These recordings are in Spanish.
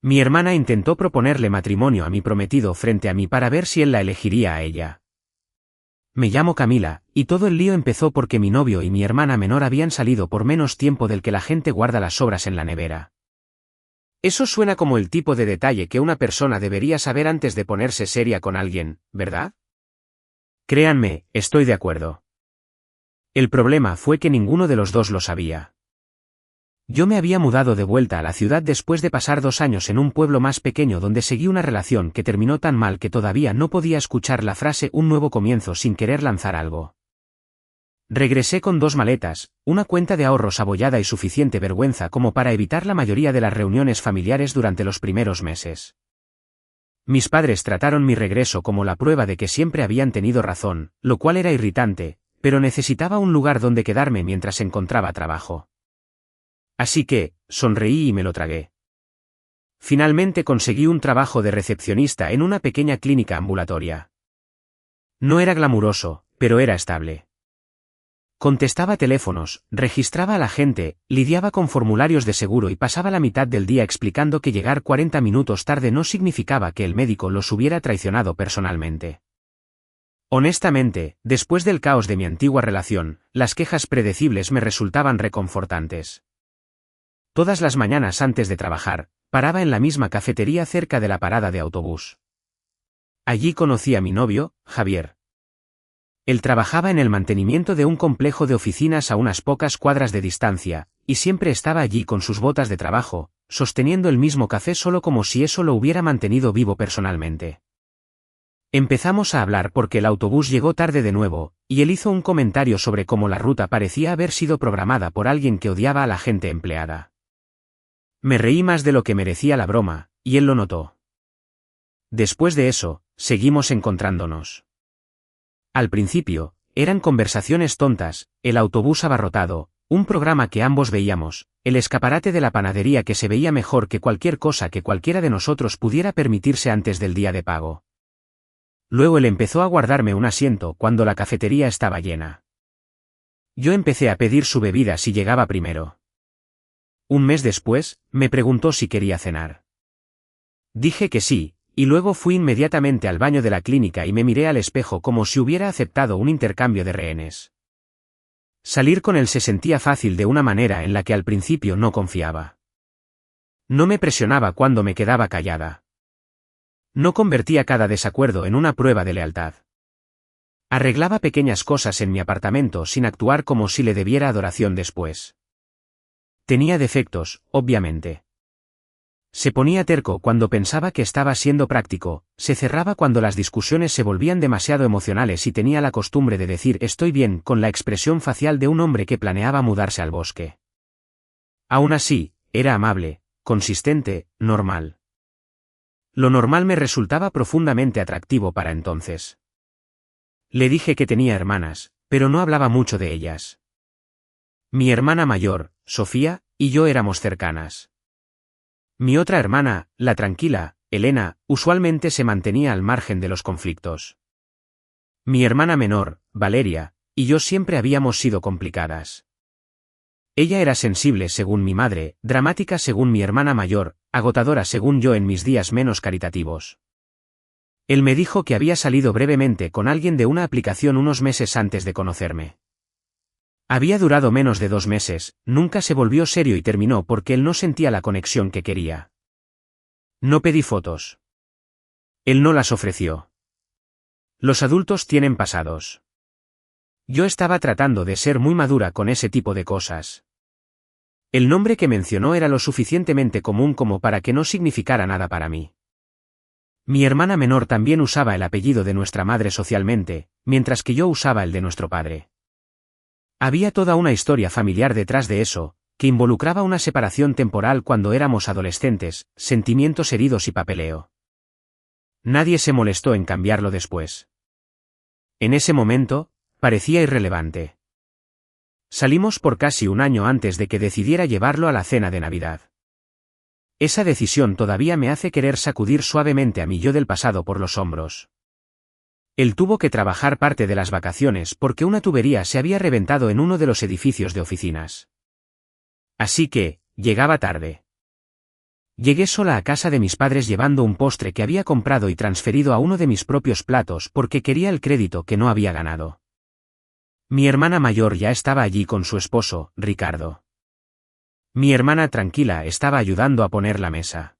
Mi hermana intentó proponerle matrimonio a mi prometido frente a mí para ver si él la elegiría a ella. Me llamo Camila, y todo el lío empezó porque mi novio y mi hermana menor habían salido por menos tiempo del que la gente guarda las sobras en la nevera. Eso suena como el tipo de detalle que una persona debería saber antes de ponerse seria con alguien, ¿verdad? Créanme, estoy de acuerdo. El problema fue que ninguno de los dos lo sabía. Yo me había mudado de vuelta a la ciudad después de pasar 2 años en un pueblo más pequeño donde seguí una relación que terminó tan mal que todavía no podía escuchar la frase un nuevo comienzo sin querer lanzar algo. Regresé con 2 maletas, una cuenta de ahorros abollada y suficiente vergüenza como para evitar la mayoría de las reuniones familiares durante los primeros meses. Mis padres trataron mi regreso como la prueba de que siempre habían tenido razón, lo cual era irritante, pero necesitaba un lugar donde quedarme mientras encontraba trabajo. Así que, sonreí y me lo tragué. Finalmente conseguí un trabajo de recepcionista en una pequeña clínica ambulatoria. No era glamuroso, pero era estable. Contestaba teléfonos, registraba a la gente, lidiaba con formularios de seguro y pasaba la mitad del día explicando que llegar 40 minutos tarde no significaba que el médico los hubiera traicionado personalmente. Honestamente, después del caos de mi antigua relación, las quejas predecibles me resultaban reconfortantes. Todas las mañanas antes de trabajar, paraba en la misma cafetería cerca de la parada de autobús. Allí conocí a mi novio, Javier. Él trabajaba en el mantenimiento de un complejo de oficinas a unas pocas cuadras de distancia, y siempre estaba allí con sus botas de trabajo, sosteniendo el mismo café solo como si eso lo hubiera mantenido vivo personalmente. Empezamos a hablar porque el autobús llegó tarde de nuevo, y él hizo un comentario sobre cómo la ruta parecía haber sido programada por alguien que odiaba a la gente empleada. Me reí más de lo que merecía la broma, y él lo notó. Después de eso, seguimos encontrándonos. Al principio, eran conversaciones tontas, el autobús abarrotado, un programa que ambos veíamos, el escaparate de la panadería que se veía mejor que cualquier cosa que cualquiera de nosotros pudiera permitirse antes del día de pago. Luego él empezó a guardarme un asiento cuando la cafetería estaba llena. Yo empecé a pedir su bebida si llegaba primero. Un mes después, me preguntó si quería cenar. Dije que sí, y luego fui inmediatamente al baño de la clínica y me miré al espejo como si hubiera aceptado un intercambio de rehenes. Salir con él se sentía fácil de una manera en la que al principio no confiaba. No me presionaba cuando me quedaba callada. No convertía cada desacuerdo en una prueba de lealtad. Arreglaba pequeñas cosas en mi apartamento sin actuar como si le debiera adoración después. Tenía defectos, obviamente. Se ponía terco cuando pensaba que estaba siendo práctico, se cerraba cuando las discusiones se volvían demasiado emocionales y tenía la costumbre de decir estoy bien con la expresión facial de un hombre que planeaba mudarse al bosque. Aún así, era amable, consistente, normal. Lo normal me resultaba profundamente atractivo para entonces. Le dije que tenía hermanas, pero no hablaba mucho de ellas. Mi hermana mayor, Sofía, y yo éramos cercanas. Mi otra hermana, la tranquila, Elena, usualmente se mantenía al margen de los conflictos. Mi hermana menor, Valeria, y yo siempre habíamos sido complicadas. Ella era sensible según mi madre, dramática según mi hermana mayor, agotadora según yo en mis días menos caritativos. Él me dijo que había salido brevemente con alguien de una aplicación unos meses antes de conocerme. Había durado menos de 2 meses, nunca se volvió serio y terminó porque él no sentía la conexión que quería. No pedí fotos. Él no las ofreció. Los adultos tienen pasados. Yo estaba tratando de ser muy madura con ese tipo de cosas. El nombre que mencionó era lo suficientemente común como para que no significara nada para mí. Mi hermana menor también usaba el apellido de nuestra madre socialmente, mientras que yo usaba el de nuestro padre. Había toda una historia familiar detrás de eso, que involucraba una separación temporal cuando éramos adolescentes, sentimientos heridos y papeleo. Nadie se molestó en cambiarlo después. En ese momento, parecía irrelevante. Salimos por casi 1 año antes de que decidiera llevarlo a la cena de Navidad. Esa decisión todavía me hace querer sacudir suavemente a mi yo del pasado por los hombros. Él tuvo que trabajar parte de las vacaciones porque una tubería se había reventado en uno de los edificios de oficinas. Así que, llegaba tarde. Llegué sola a casa de mis padres llevando un postre que había comprado y transferido a uno de mis propios platos porque quería el crédito que no había ganado. Mi hermana mayor ya estaba allí con su esposo, Ricardo. Mi hermana tranquila estaba ayudando a poner la mesa.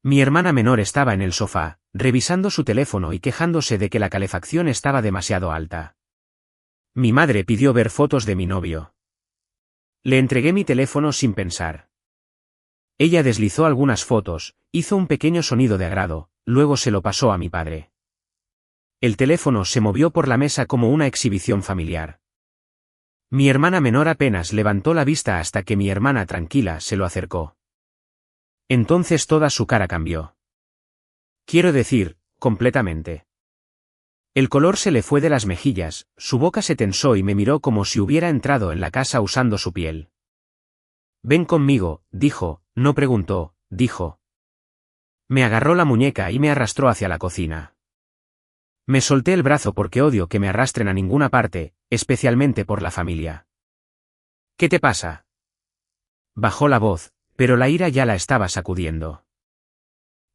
Mi hermana menor estaba en el sofá, revisando su teléfono y quejándose de que la calefacción estaba demasiado alta. Mi madre pidió ver fotos de mi novio. Le entregué mi teléfono sin pensar. Ella deslizó algunas fotos, hizo un pequeño sonido de agrado, luego se lo pasó a mi padre. El teléfono se movió por la mesa como una exhibición familiar. Mi hermana menor apenas levantó la vista hasta que mi hermana tranquila se lo acercó. Entonces toda su cara cambió. Quiero decir, completamente. El color se le fue de las mejillas, su boca se tensó y me miró como si hubiera entrado en la casa usando su piel. Ven conmigo, dijo, no preguntó, dijo. Me agarró la muñeca y me arrastró hacia la cocina. Me solté el brazo porque odio que me arrastren a ninguna parte, especialmente por la familia. ¿Qué te pasa? Bajó la voz, pero la ira ya la estaba sacudiendo.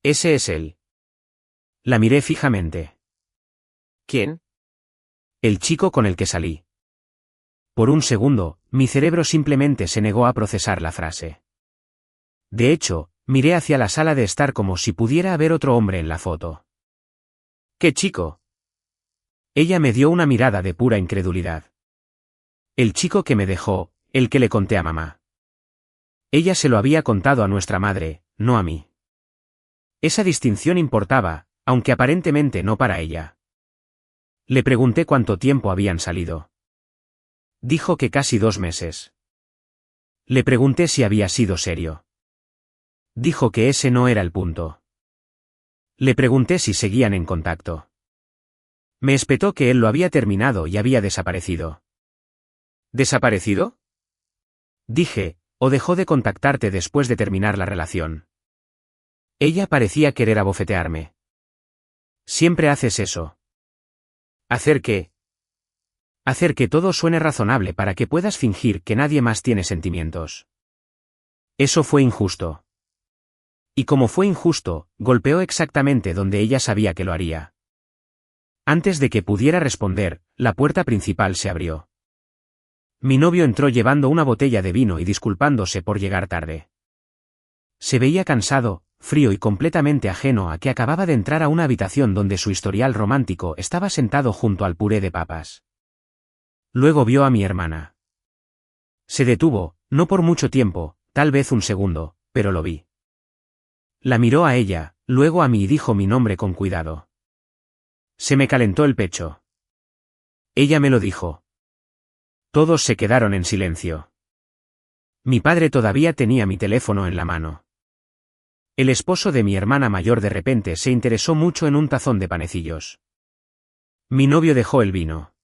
Ese es él. La miré fijamente. ¿Quién? El chico con el que salí. Por un segundo, mi cerebro simplemente se negó a procesar la frase. De hecho, miré hacia la sala de estar como si pudiera haber otro hombre en la foto. ¿Qué chico? Ella me dio una mirada de pura incredulidad. El chico que me dejó, el que le conté a mamá. Ella se lo había contado a nuestra madre, no a mí. Esa distinción importaba, aunque aparentemente no para ella. Le pregunté cuánto tiempo habían salido. Dijo que casi 2 meses. Le pregunté si había sido serio. Dijo que ese no era el punto. Le pregunté si seguían en contacto. Me espetó que él lo había terminado y había desaparecido. ¿Desaparecido? Dije, o dejó de contactarte después de terminar la relación. Ella parecía querer abofetearme. Siempre haces eso. ¿Hacer qué? Hacer que todo suene razonable para que puedas fingir que nadie más tiene sentimientos. Eso fue injusto. Y como fue injusto, golpeó exactamente donde ella sabía que lo haría. Antes de que pudiera responder, la puerta principal se abrió. Mi novio entró llevando una botella de vino y disculpándose por llegar tarde. Se veía cansado, frío y completamente ajeno a que acababa de entrar a una habitación donde su historial romántico estaba sentado junto al puré de papas. Luego vio a mi hermana. Se detuvo, no por mucho tiempo, tal vez un segundo, pero lo vi. La miró a ella, luego a mí y dijo mi nombre con cuidado. Se me calentó el pecho. Ella me lo dijo. Todos se quedaron en silencio. Mi padre todavía tenía mi teléfono en la mano. El esposo de mi hermana mayor de repente se interesó mucho en un tazón de panecillos. Mi novio dejó el vino.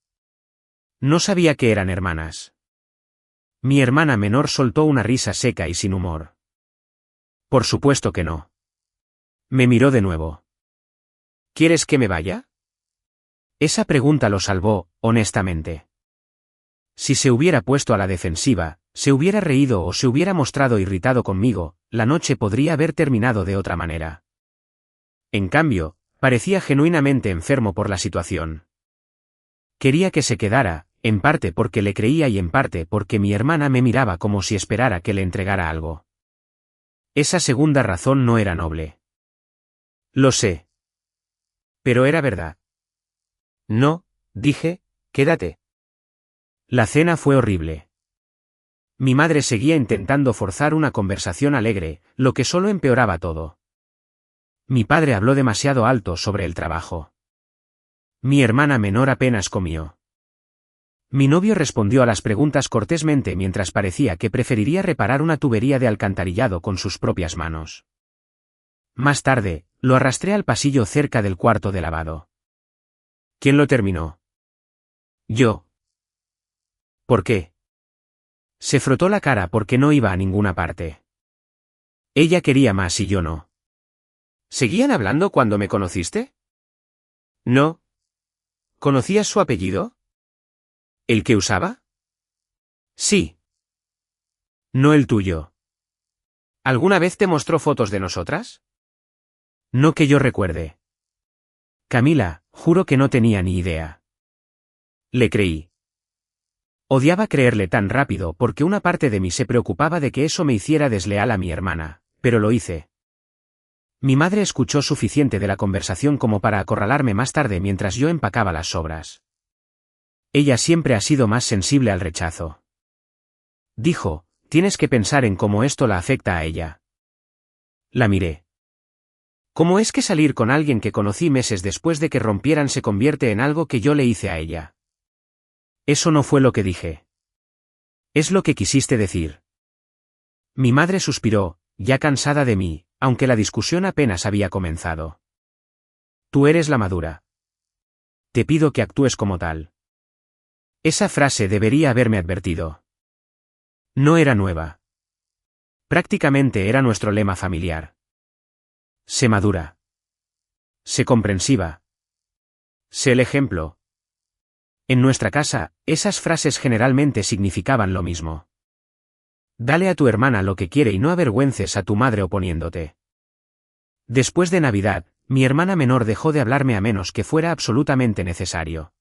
No sabía que eran hermanas. Mi hermana menor soltó una risa seca y sin humor. Por supuesto que no. Me miró de nuevo. ¿Quieres que me vaya? Esa pregunta lo salvó, honestamente. Si se hubiera puesto a la defensiva, se hubiera reído o se hubiera mostrado irritado conmigo, la noche podría haber terminado de otra manera. En cambio, parecía genuinamente enfermo por la situación. Quería que se quedara, en parte porque le creía y en parte porque mi hermana me miraba como si esperara que le entregara algo. Esa segunda razón no era noble. Lo sé. Pero era verdad. No, dije, quédate. La cena fue horrible. Mi madre seguía intentando forzar una conversación alegre, lo que solo empeoraba todo. Mi padre habló demasiado alto sobre el trabajo. Mi hermana menor apenas comió. Mi novio respondió a las preguntas cortésmente mientras parecía que preferiría reparar una tubería de alcantarillado con sus propias manos. Más tarde, lo arrastré al pasillo cerca del cuarto de lavado. ¿Quién lo terminó? Yo. ¿Por qué? Se frotó la cara porque no iba a ninguna parte. Ella quería más y yo no. ¿Seguían hablando cuando me conociste? No. ¿Conocías su apellido? ¿El que usaba? Sí. No el tuyo. ¿Alguna vez te mostró fotos de nosotras? No que yo recuerde. Camila, juro que no tenía ni idea. Le creí. Odiaba creerle tan rápido porque una parte de mí se preocupaba de que eso me hiciera desleal a mi hermana, pero lo hice. Mi madre escuchó suficiente de la conversación como para acorralarme más tarde mientras yo empacaba las sobras. Ella siempre ha sido más sensible al rechazo. Dijo, tienes que pensar en cómo esto la afecta a ella. La miré. ¿Cómo es que salir con alguien que conocí meses después de que rompieran se convierte en algo que yo le hice a ella? Eso no fue lo que dije. Es lo que quisiste decir. Mi madre suspiró, ya cansada de mí, aunque la discusión apenas había comenzado. Tú eres la madura. Te pido que actúes como tal. Esa frase debería haberme advertido. No era nueva. Prácticamente era nuestro lema familiar. Sé madura. Sé comprensiva. Sé el ejemplo. En nuestra casa, esas frases generalmente significaban lo mismo. Dale a tu hermana lo que quiere y no avergüences a tu madre oponiéndote. Después de Navidad, mi hermana menor dejó de hablarme a menos que fuera absolutamente necesario.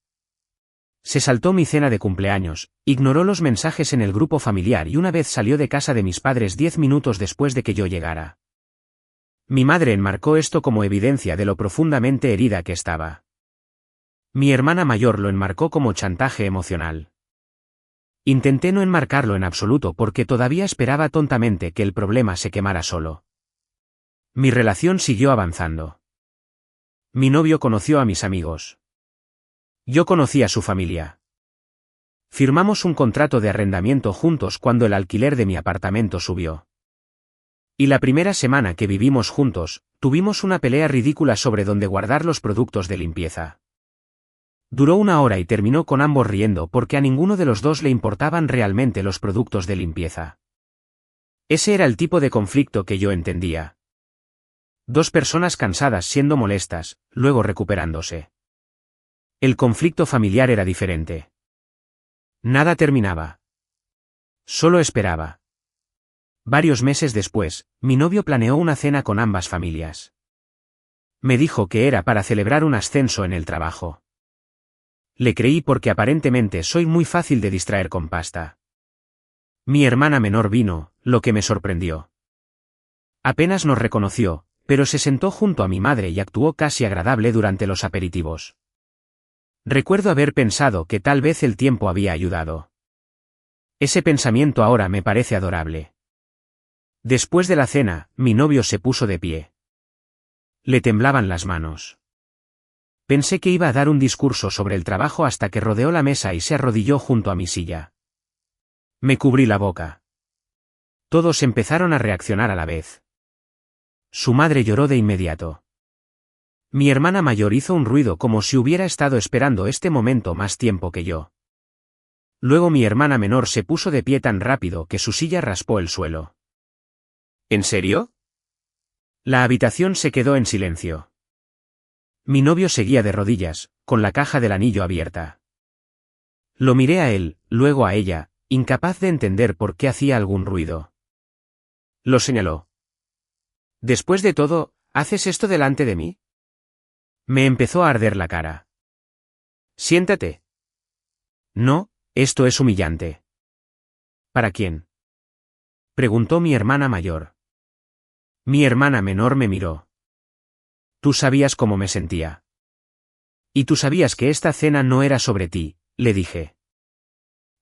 Se saltó mi cena de cumpleaños, ignoró los mensajes en el grupo familiar y una vez salió de casa de mis padres 10 minutos después de que yo llegara. Mi madre enmarcó esto como evidencia de lo profundamente herida que estaba. Mi hermana mayor lo enmarcó como chantaje emocional. Intenté no enmarcarlo en absoluto porque todavía esperaba tontamente que el problema se quemara solo. Mi relación siguió avanzando. Mi novio conoció a mis amigos. Yo conocí a su familia. Firmamos un contrato de arrendamiento juntos cuando el alquiler de mi apartamento subió. Y la primera semana que vivimos juntos, tuvimos una pelea ridícula sobre dónde guardar los productos de limpieza. Duró 1 hora y terminó con ambos riendo porque a ninguno de los dos le importaban realmente los productos de limpieza. Ese era el tipo de conflicto que yo entendía. 2 personas cansadas siendo molestas, luego recuperándose. El conflicto familiar era diferente. Nada terminaba. Solo esperaba. Varios meses después, mi novio planeó una cena con ambas familias. Me dijo que era para celebrar un ascenso en el trabajo. Le creí porque aparentemente soy muy fácil de distraer con pasta. Mi hermana menor vino, lo que me sorprendió. Apenas nos reconoció, pero se sentó junto a mi madre y actuó casi agradable durante los aperitivos. Recuerdo haber pensado que tal vez el tiempo había ayudado. Ese pensamiento ahora me parece adorable. Después de la cena, mi novio se puso de pie. Le temblaban las manos. Pensé que iba a dar un discurso sobre el trabajo hasta que rodeó la mesa y se arrodilló junto a mi silla. Me cubrí la boca. Todos empezaron a reaccionar a la vez. Su madre lloró de inmediato. Mi hermana mayor hizo un ruido como si hubiera estado esperando este momento más tiempo que yo. Luego mi hermana menor se puso de pie tan rápido que su silla raspó el suelo. ¿En serio? La habitación se quedó en silencio. Mi novio seguía de rodillas, con la caja del anillo abierta. Lo miré a él, luego a ella, incapaz de entender por qué hacía algún ruido. Lo señaló. Después de todo, ¿haces esto delante de mí? Me empezó a arder la cara. Siéntate. No, esto es humillante. ¿Para quién? Preguntó mi hermana mayor. Mi hermana menor me miró. Tú sabías cómo me sentía. Y tú sabías que esta cena no era sobre ti, le dije.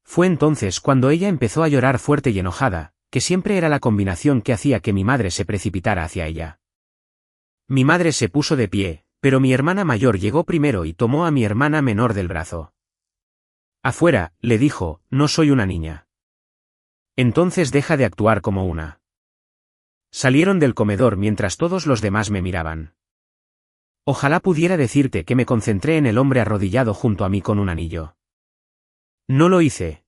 Fue entonces cuando ella empezó a llorar fuerte y enojada, que siempre era la combinación que hacía que mi madre se precipitara hacia ella. Mi madre se puso de pie, pero mi hermana mayor llegó primero y tomó a mi hermana menor del brazo. Afuera, le dijo, no soy una niña. Entonces deja de actuar como una. Salieron del comedor mientras todos los demás me miraban. Ojalá pudiera decirte que me concentré en el hombre arrodillado junto a mí con un anillo. No lo hice.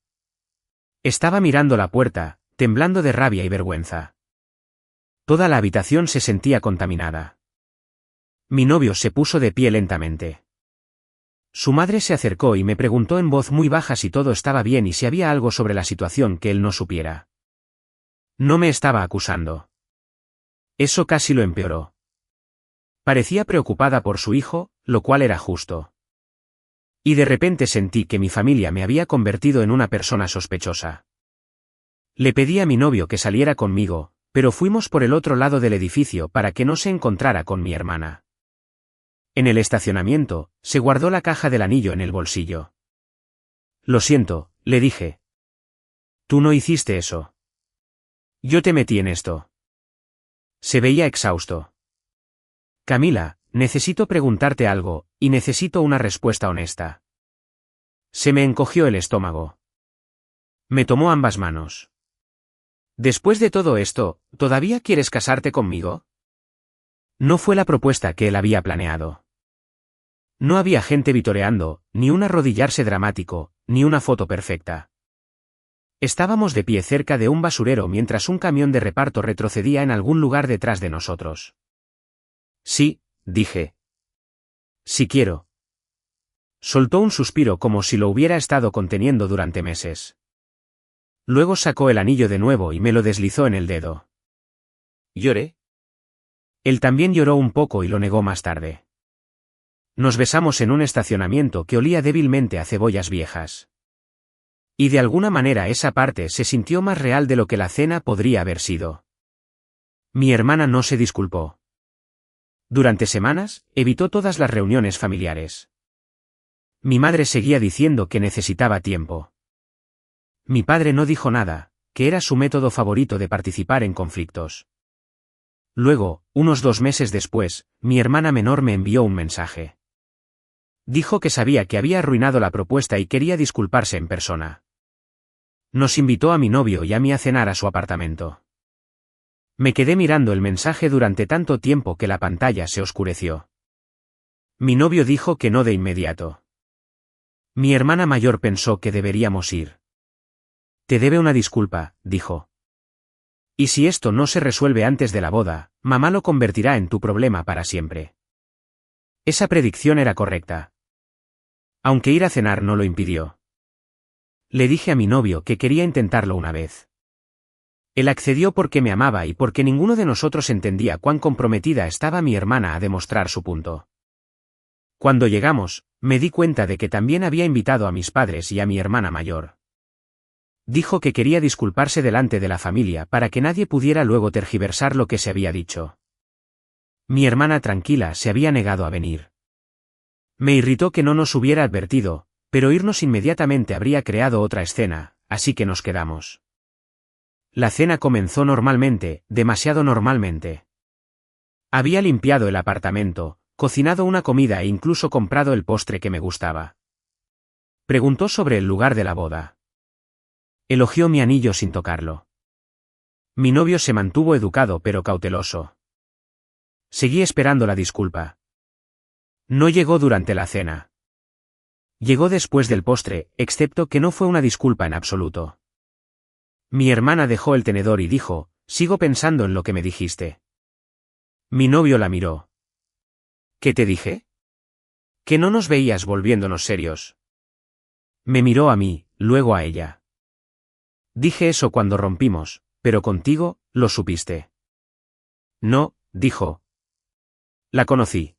Estaba mirando la puerta, temblando de rabia y vergüenza. Toda la habitación se sentía contaminada. Mi novio se puso de pie lentamente. Su madre se acercó y me preguntó en voz muy baja si todo estaba bien y si había algo sobre la situación que él no supiera. No me estaba acusando. Eso casi lo empeoró. Parecía preocupada por su hijo, lo cual era justo. Y de repente sentí que mi familia me había convertido en una persona sospechosa. Le pedí a mi novio que saliera conmigo, pero fuimos por el otro lado del edificio para que no se encontrara con mi hermana. En el estacionamiento, se guardó la caja del anillo en el bolsillo. Lo siento, le dije. Tú no hiciste eso. Yo te metí en esto. Se veía exhausto. Camila, necesito preguntarte algo, y necesito una respuesta honesta. Se me encogió el estómago. Me tomó ambas manos. Después de todo esto, ¿todavía quieres casarte conmigo? No fue la propuesta que él había planeado. No había gente vitoreando, ni un arrodillarse dramático, ni una foto perfecta. Estábamos de pie cerca de un basurero mientras un camión de reparto retrocedía en algún lugar detrás de nosotros. Sí, dije. Sí quiero. Soltó un suspiro como si lo hubiera estado conteniendo durante meses. Luego sacó el anillo de nuevo y me lo deslizó en el dedo. ¿Lloré? Él también lloró un poco y lo negó más tarde. Nos besamos en un estacionamiento que olía débilmente a cebollas viejas. Y de alguna manera esa parte se sintió más real de lo que la cena podría haber sido. Mi hermana no se disculpó. Durante semanas, evitó todas las reuniones familiares. Mi madre seguía diciendo que necesitaba tiempo. Mi padre no dijo nada, que era su método favorito de participar en conflictos. Luego, unos 2 meses después, mi hermana menor me envió un mensaje. Dijo que sabía que había arruinado la propuesta y quería disculparse en persona. Nos invitó a mi novio y a mí a cenar a su apartamento. Me quedé mirando el mensaje durante tanto tiempo que la pantalla se oscureció. Mi novio dijo que no de inmediato. Mi hermana mayor pensó que deberíamos ir. Te debe una disculpa, dijo. Y si esto no se resuelve antes de la boda, mamá lo convertirá en tu problema para siempre. Esa predicción era correcta. Aunque ir a cenar no lo impidió. Le dije a mi novio que quería intentarlo una vez. Él accedió porque me amaba y porque ninguno de nosotros entendía cuán comprometida estaba mi hermana a demostrar su punto. Cuando llegamos, me di cuenta de que también había invitado a mis padres y a mi hermana mayor. Dijo que quería disculparse delante de la familia para que nadie pudiera luego tergiversar lo que se había dicho. Mi hermana tranquila se había negado a venir. Me irritó que no nos hubiera advertido, pero irnos inmediatamente habría creado otra escena, así que nos quedamos. La cena comenzó normalmente, demasiado normalmente. Había limpiado el apartamento, cocinado una comida e incluso comprado el postre que me gustaba. Preguntó sobre el lugar de la boda. Elogió mi anillo sin tocarlo. Mi novio se mantuvo educado pero cauteloso. Seguí esperando la disculpa. No llegó durante la cena. Llegó después del postre, excepto que no fue una disculpa en absoluto. Mi hermana dejó el tenedor y dijo, sigo pensando en lo que me dijiste. Mi novio la miró. ¿Qué te dije? Que no nos veías volviéndonos serios. Me miró a mí, luego a ella. Dije eso cuando rompimos, pero contigo, lo supiste. No, dijo. La conocí.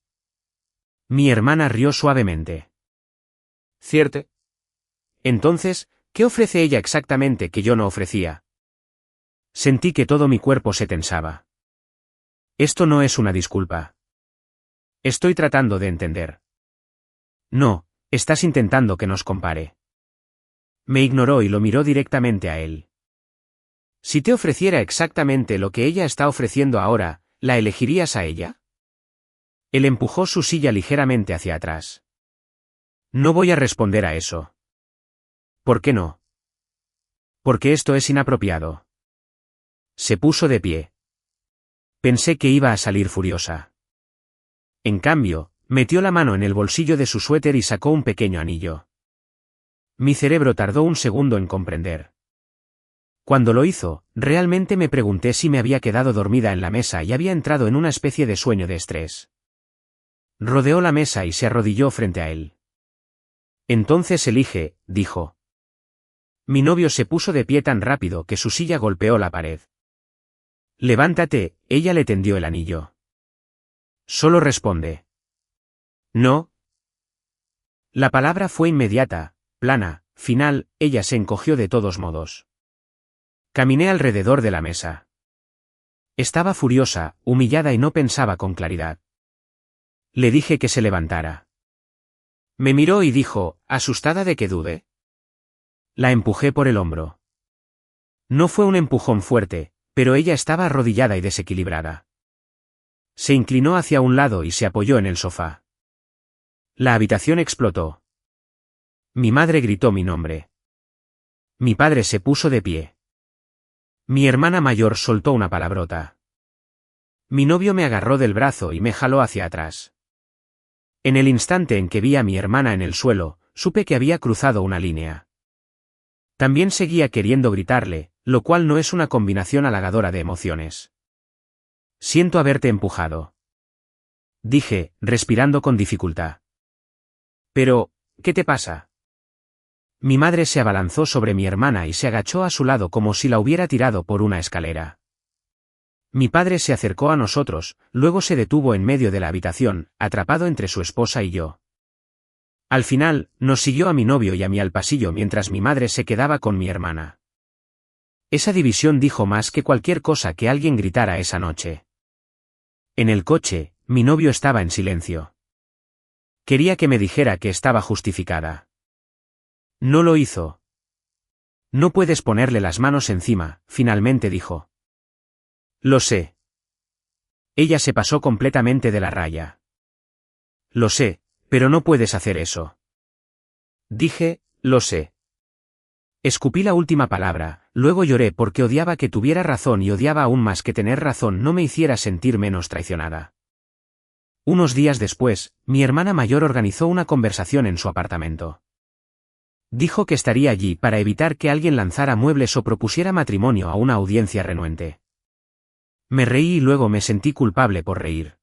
Mi hermana rió suavemente. ¿Cierto? Entonces, ¿qué ofrece ella exactamente que yo no ofrecía? Sentí que todo mi cuerpo se tensaba. Esto no es una disculpa. Estoy tratando de entender. No, estás intentando que nos compare. Me ignoró y lo miró directamente a él. Si te ofreciera exactamente lo que ella está ofreciendo ahora, ¿la elegirías a ella? Él empujó su silla ligeramente hacia atrás. No voy a responder a eso. ¿Por qué no? Porque esto es inapropiado. Se puso de pie. Pensé que iba a salir furiosa. En cambio, metió la mano en el bolsillo de su suéter y sacó un pequeño anillo. Mi cerebro tardó un segundo en comprender. Cuando lo hizo, realmente me pregunté si me había quedado dormida en la mesa y había entrado en una especie de sueño de estrés. Rodeó la mesa y se arrodilló frente a él. Entonces elige, dijo. Mi novio se puso de pie tan rápido que su silla golpeó la pared. Levántate, ella le tendió el anillo. Solo responde. No. La palabra fue inmediata, plana, final, ella se encogió de todos modos. Caminé alrededor de la mesa. Estaba furiosa, humillada y no pensaba con claridad. Le dije que se levantara. Me miró y dijo, asustada de que dude. La empujé por el hombro. No fue un empujón fuerte, pero ella estaba arrodillada y desequilibrada. Se inclinó hacia un lado y se apoyó en el sofá. La habitación explotó. Mi madre gritó mi nombre. Mi padre se puso de pie. Mi hermana mayor soltó una palabrota. Mi novio me agarró del brazo y me jaló hacia atrás. En el instante en que vi a mi hermana en el suelo, supe que había cruzado una línea. También seguía queriendo gritarle, lo cual no es una combinación halagadora de emociones. Siento haberte empujado. Dije, respirando con dificultad. Pero, ¿qué te pasa? Mi madre se abalanzó sobre mi hermana y se agachó a su lado como si la hubiera tirado por una escalera. Mi padre se acercó a nosotros, luego se detuvo en medio de la habitación, atrapado entre su esposa y yo. Al final, nos siguió a mi novio y a mí al pasillo mientras mi madre se quedaba con mi hermana. Esa división dijo más que cualquier cosa que alguien gritara esa noche. En el coche, mi novio estaba en silencio. Quería que me dijera que estaba justificada. No lo hizo. No puedes ponerle las manos encima, finalmente dijo. Lo sé. Ella se pasó completamente de la raya. Lo sé, pero no puedes hacer eso. Dije, lo sé. Escupí la última palabra, luego lloré porque odiaba que tuviera razón y odiaba aún más que tener razón no me hiciera sentir menos traicionada. Unos días después, mi hermana mayor organizó una conversación en su apartamento. Dijo que estaría allí para evitar que alguien lanzara muebles o propusiera matrimonio a una audiencia renuente. Me reí y luego me sentí culpable por reír.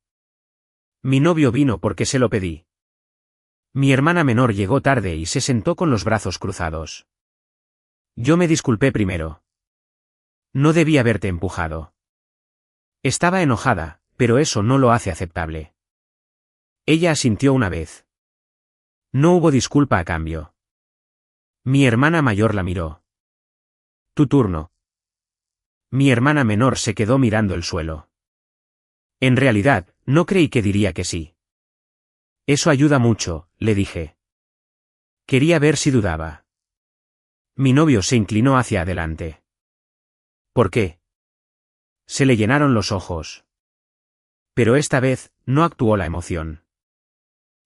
Mi novio vino porque se lo pedí. Mi hermana menor llegó tarde y se sentó con los brazos cruzados. Yo me disculpé primero. No debí haberte empujado. Estaba enojada, pero eso no lo hace aceptable. Ella asintió una vez. No hubo disculpa a cambio. Mi hermana mayor la miró. Tu turno. Mi hermana menor se quedó mirando el suelo. En realidad, no creí que diría que sí. Eso ayuda mucho, le dije. Quería ver si dudaba. Mi novio se inclinó hacia adelante. ¿Por qué? Se le llenaron los ojos. Pero esta vez, no actuó la emoción.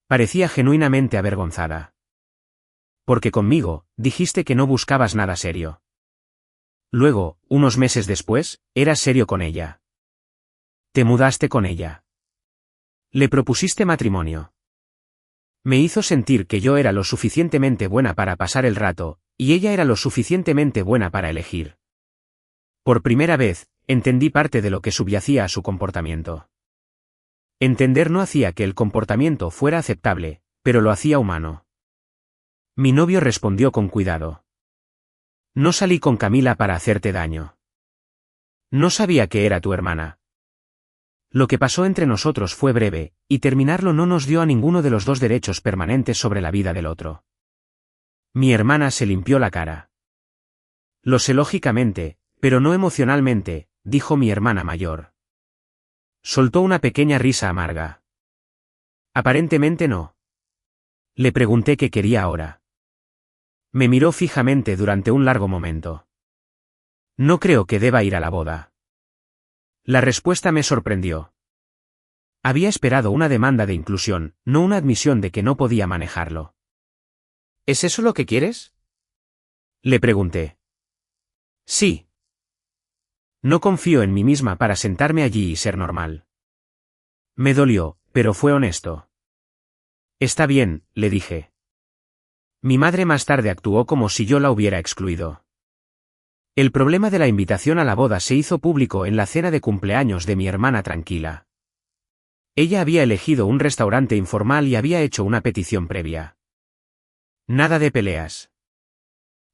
Parecía genuinamente avergonzada. Porque conmigo, dijiste que no buscabas nada serio. Luego, unos meses después, eras serio con ella. Te mudaste con ella. Le propusiste matrimonio. Me hizo sentir que yo era lo suficientemente buena para pasar el rato, y ella era lo suficientemente buena para elegir. Por primera vez, entendí parte de lo que subyacía a su comportamiento. Entender no hacía que el comportamiento fuera aceptable, pero lo hacía humano. Mi novio respondió con cuidado. No salí con Camila para hacerte daño. No sabía que era tu hermana. Lo que pasó entre nosotros fue breve, y terminarlo no nos dio a ninguno de los dos derechos permanentes sobre la vida del otro. Mi hermana se limpió la cara. Lo sé lógicamente, pero no emocionalmente, dijo mi hermana mayor. Soltó una pequeña risa amarga. Aparentemente no. Le pregunté qué quería ahora. Me miró fijamente durante un largo momento. No creo que deba ir a la boda. La respuesta me sorprendió. Había esperado una demanda de inclusión, no una admisión de que no podía manejarlo. ¿Es eso lo que quieres? Le pregunté. Sí. No confío en mí misma para sentarme allí y ser normal. Me dolió, pero fue honesto. Está bien, le dije. Mi madre más tarde actuó como si yo la hubiera excluido. El problema de la invitación a la boda se hizo público en la cena de cumpleaños de mi hermana tranquila. Ella había elegido un restaurante informal y había hecho una petición previa. Nada de peleas.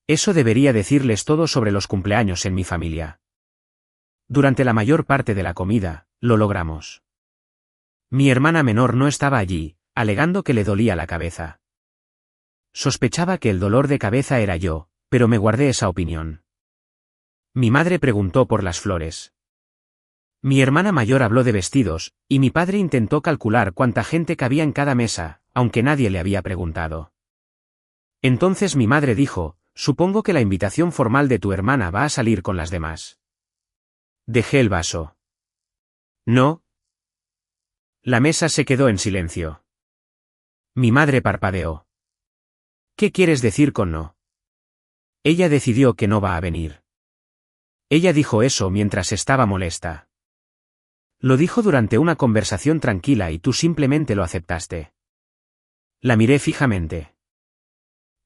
Eso debería decirles todo sobre los cumpleaños en mi familia. durante la mayor parte de la comida, lo logramos. Mi hermana menor no estaba allí, alegando que le dolía la cabeza. Sospechaba que el dolor de cabeza era yo, pero me guardé esa opinión. Mi madre preguntó por las flores. Mi hermana mayor habló de vestidos, y mi padre intentó calcular cuánta gente cabía en cada mesa, aunque nadie le había preguntado. Entonces mi madre dijo, supongo que la invitación formal de tu hermana va a salir con las demás. Dejé el vaso. No. La mesa se quedó en silencio. Mi madre parpadeó. ¿Qué quieres decir con no? Ella decidió que no va a venir. Ella dijo eso mientras estaba molesta. Lo dijo durante una conversación tranquila y tú simplemente lo aceptaste. La miré fijamente.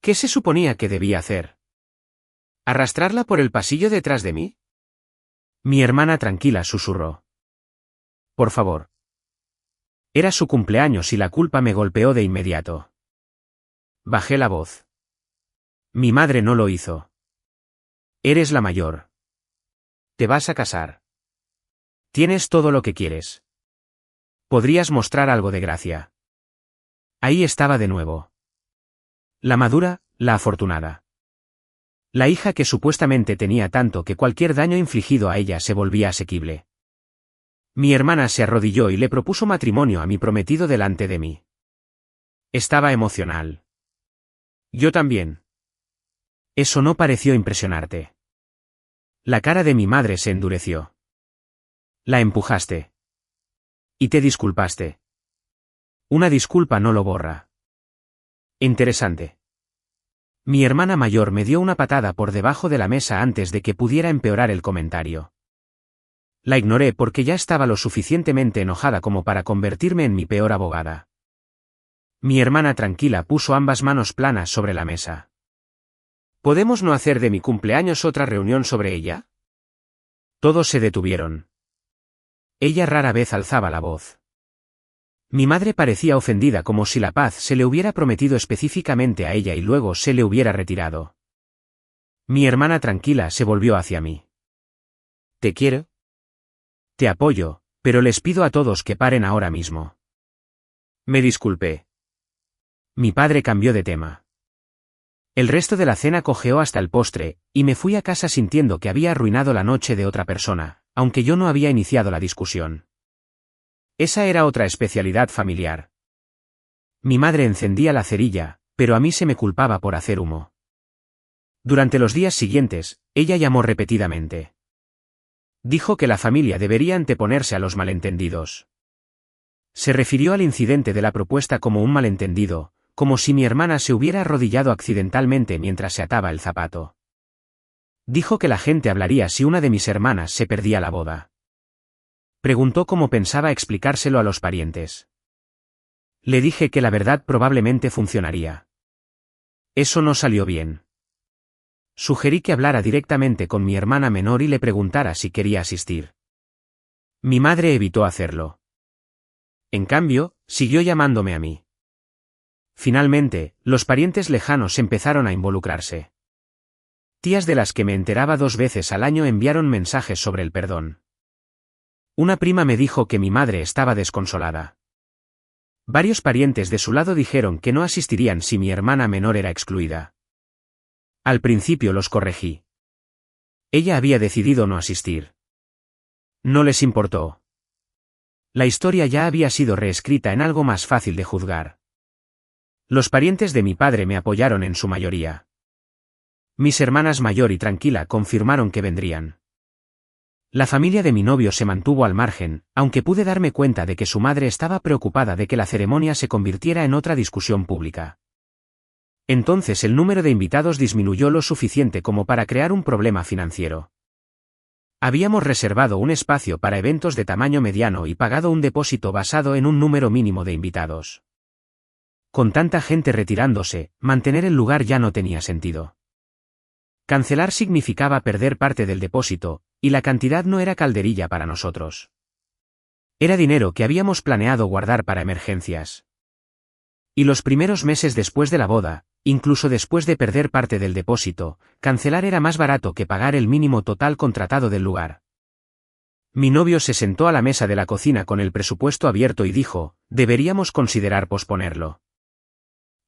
¿Qué se suponía que debía hacer? ¿Arrastrarla por el pasillo detrás de mí? Mi hermana tranquila susurró. Por favor. Era su cumpleaños y la culpa me golpeó de inmediato. Bajé la voz. Mi madre no lo hizo. Eres la mayor. Te vas a casar. Tienes todo lo que quieres. Podrías mostrar algo de gracia. Ahí estaba de nuevo. La madura, la afortunada. La hija que supuestamente tenía tanto que cualquier daño infligido a ella se volvía asequible. Mi hermana se arrodilló y le propuso matrimonio a mi prometido delante de mí. Estaba emocional. Yo también. Eso no pareció impresionarte. La cara de mi madre se endureció. La empujaste. Y te disculpaste. Una disculpa no lo borra. Interesante. Mi hermana mayor me dio una patada por debajo de la mesa antes de que pudiera empeorar el comentario. La ignoré porque ya estaba lo suficientemente enojada como para convertirme en mi peor abogada. Mi hermana tranquila puso ambas manos planas sobre la mesa. ¿Podemos no hacer de mi cumpleaños otra reunión sobre ella? Todos se detuvieron. Ella rara vez alzaba la voz. Mi madre parecía ofendida como si la paz se le hubiera prometido específicamente a ella y luego se le hubiera retirado. Mi hermana tranquila se volvió hacia mí. ¿Te quiero? Te apoyo, pero les pido a todos que paren ahora mismo. Me disculpé. Mi padre cambió de tema. El resto de la cena cojeó hasta el postre, y me fui a casa sintiendo que había arruinado la noche de otra persona, aunque yo no había iniciado la discusión. Esa era otra especialidad familiar. Mi madre encendía la cerilla, pero a mí se me culpaba por hacer humo. Durante los días siguientes, ella llamó repetidamente. Dijo que la familia debería anteponerse a los malentendidos. Se refirió al incidente de la propuesta como un malentendido, como si mi hermana se hubiera arrodillado accidentalmente mientras se ataba el zapato. Dijo que la gente hablaría si una de mis hermanas se perdía la boda. Preguntó cómo pensaba explicárselo a los parientes. Le dije que la verdad probablemente funcionaría. Eso no salió bien. Sugerí que hablara directamente con mi hermana menor y le preguntara si quería asistir. Mi madre evitó hacerlo. En cambio, siguió llamándome a mí. Finalmente, los parientes lejanos empezaron a involucrarse. Tías de las que me enteraba 2 veces al año enviaron mensajes sobre el perdón. Una prima me dijo que mi madre estaba desconsolada. Varios parientes de su lado dijeron que no asistirían si mi hermana menor era excluida. Al principio los corregí. Ella había decidido no asistir. No les importó. La historia ya había sido reescrita en algo más fácil de juzgar. Los parientes de mi padre me apoyaron en su mayoría. Mis hermanas mayor y tranquila confirmaron que vendrían. La familia de mi novio se mantuvo al margen, aunque pude darme cuenta de que su madre estaba preocupada de que la ceremonia se convirtiera en otra discusión pública. Entonces el número de invitados disminuyó lo suficiente como para crear un problema financiero. Habíamos reservado un espacio para eventos de tamaño mediano y pagado un depósito basado en un número mínimo de invitados. Con tanta gente retirándose, mantener el lugar ya no tenía sentido. Cancelar significaba perder parte del depósito, y la cantidad no era calderilla para nosotros. Era dinero que habíamos planeado guardar para emergencias. Y los primeros meses después de la boda, incluso después de perder parte del depósito, cancelar era más barato que pagar el mínimo total contratado del lugar. Mi novio se sentó a la mesa de la cocina con el presupuesto abierto y dijo, deberíamos considerar posponerlo.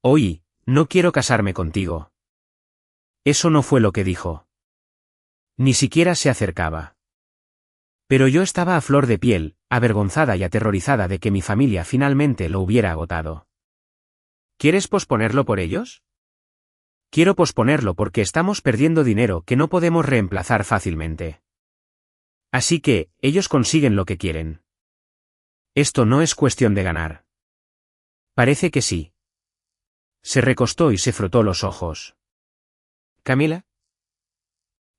Oí, no quiero casarme contigo. Eso no fue lo que dijo. Ni siquiera se acercaba. Pero yo estaba a flor de piel, avergonzada y aterrorizada de que mi familia finalmente lo hubiera agotado. ¿Quieres posponerlo por ellos? Quiero posponerlo porque estamos perdiendo dinero que no podemos reemplazar fácilmente. Así que, ellos consiguen lo que quieren. Esto no es cuestión de ganar. Parece que sí. Se recostó y se frotó los ojos. ¿Camila?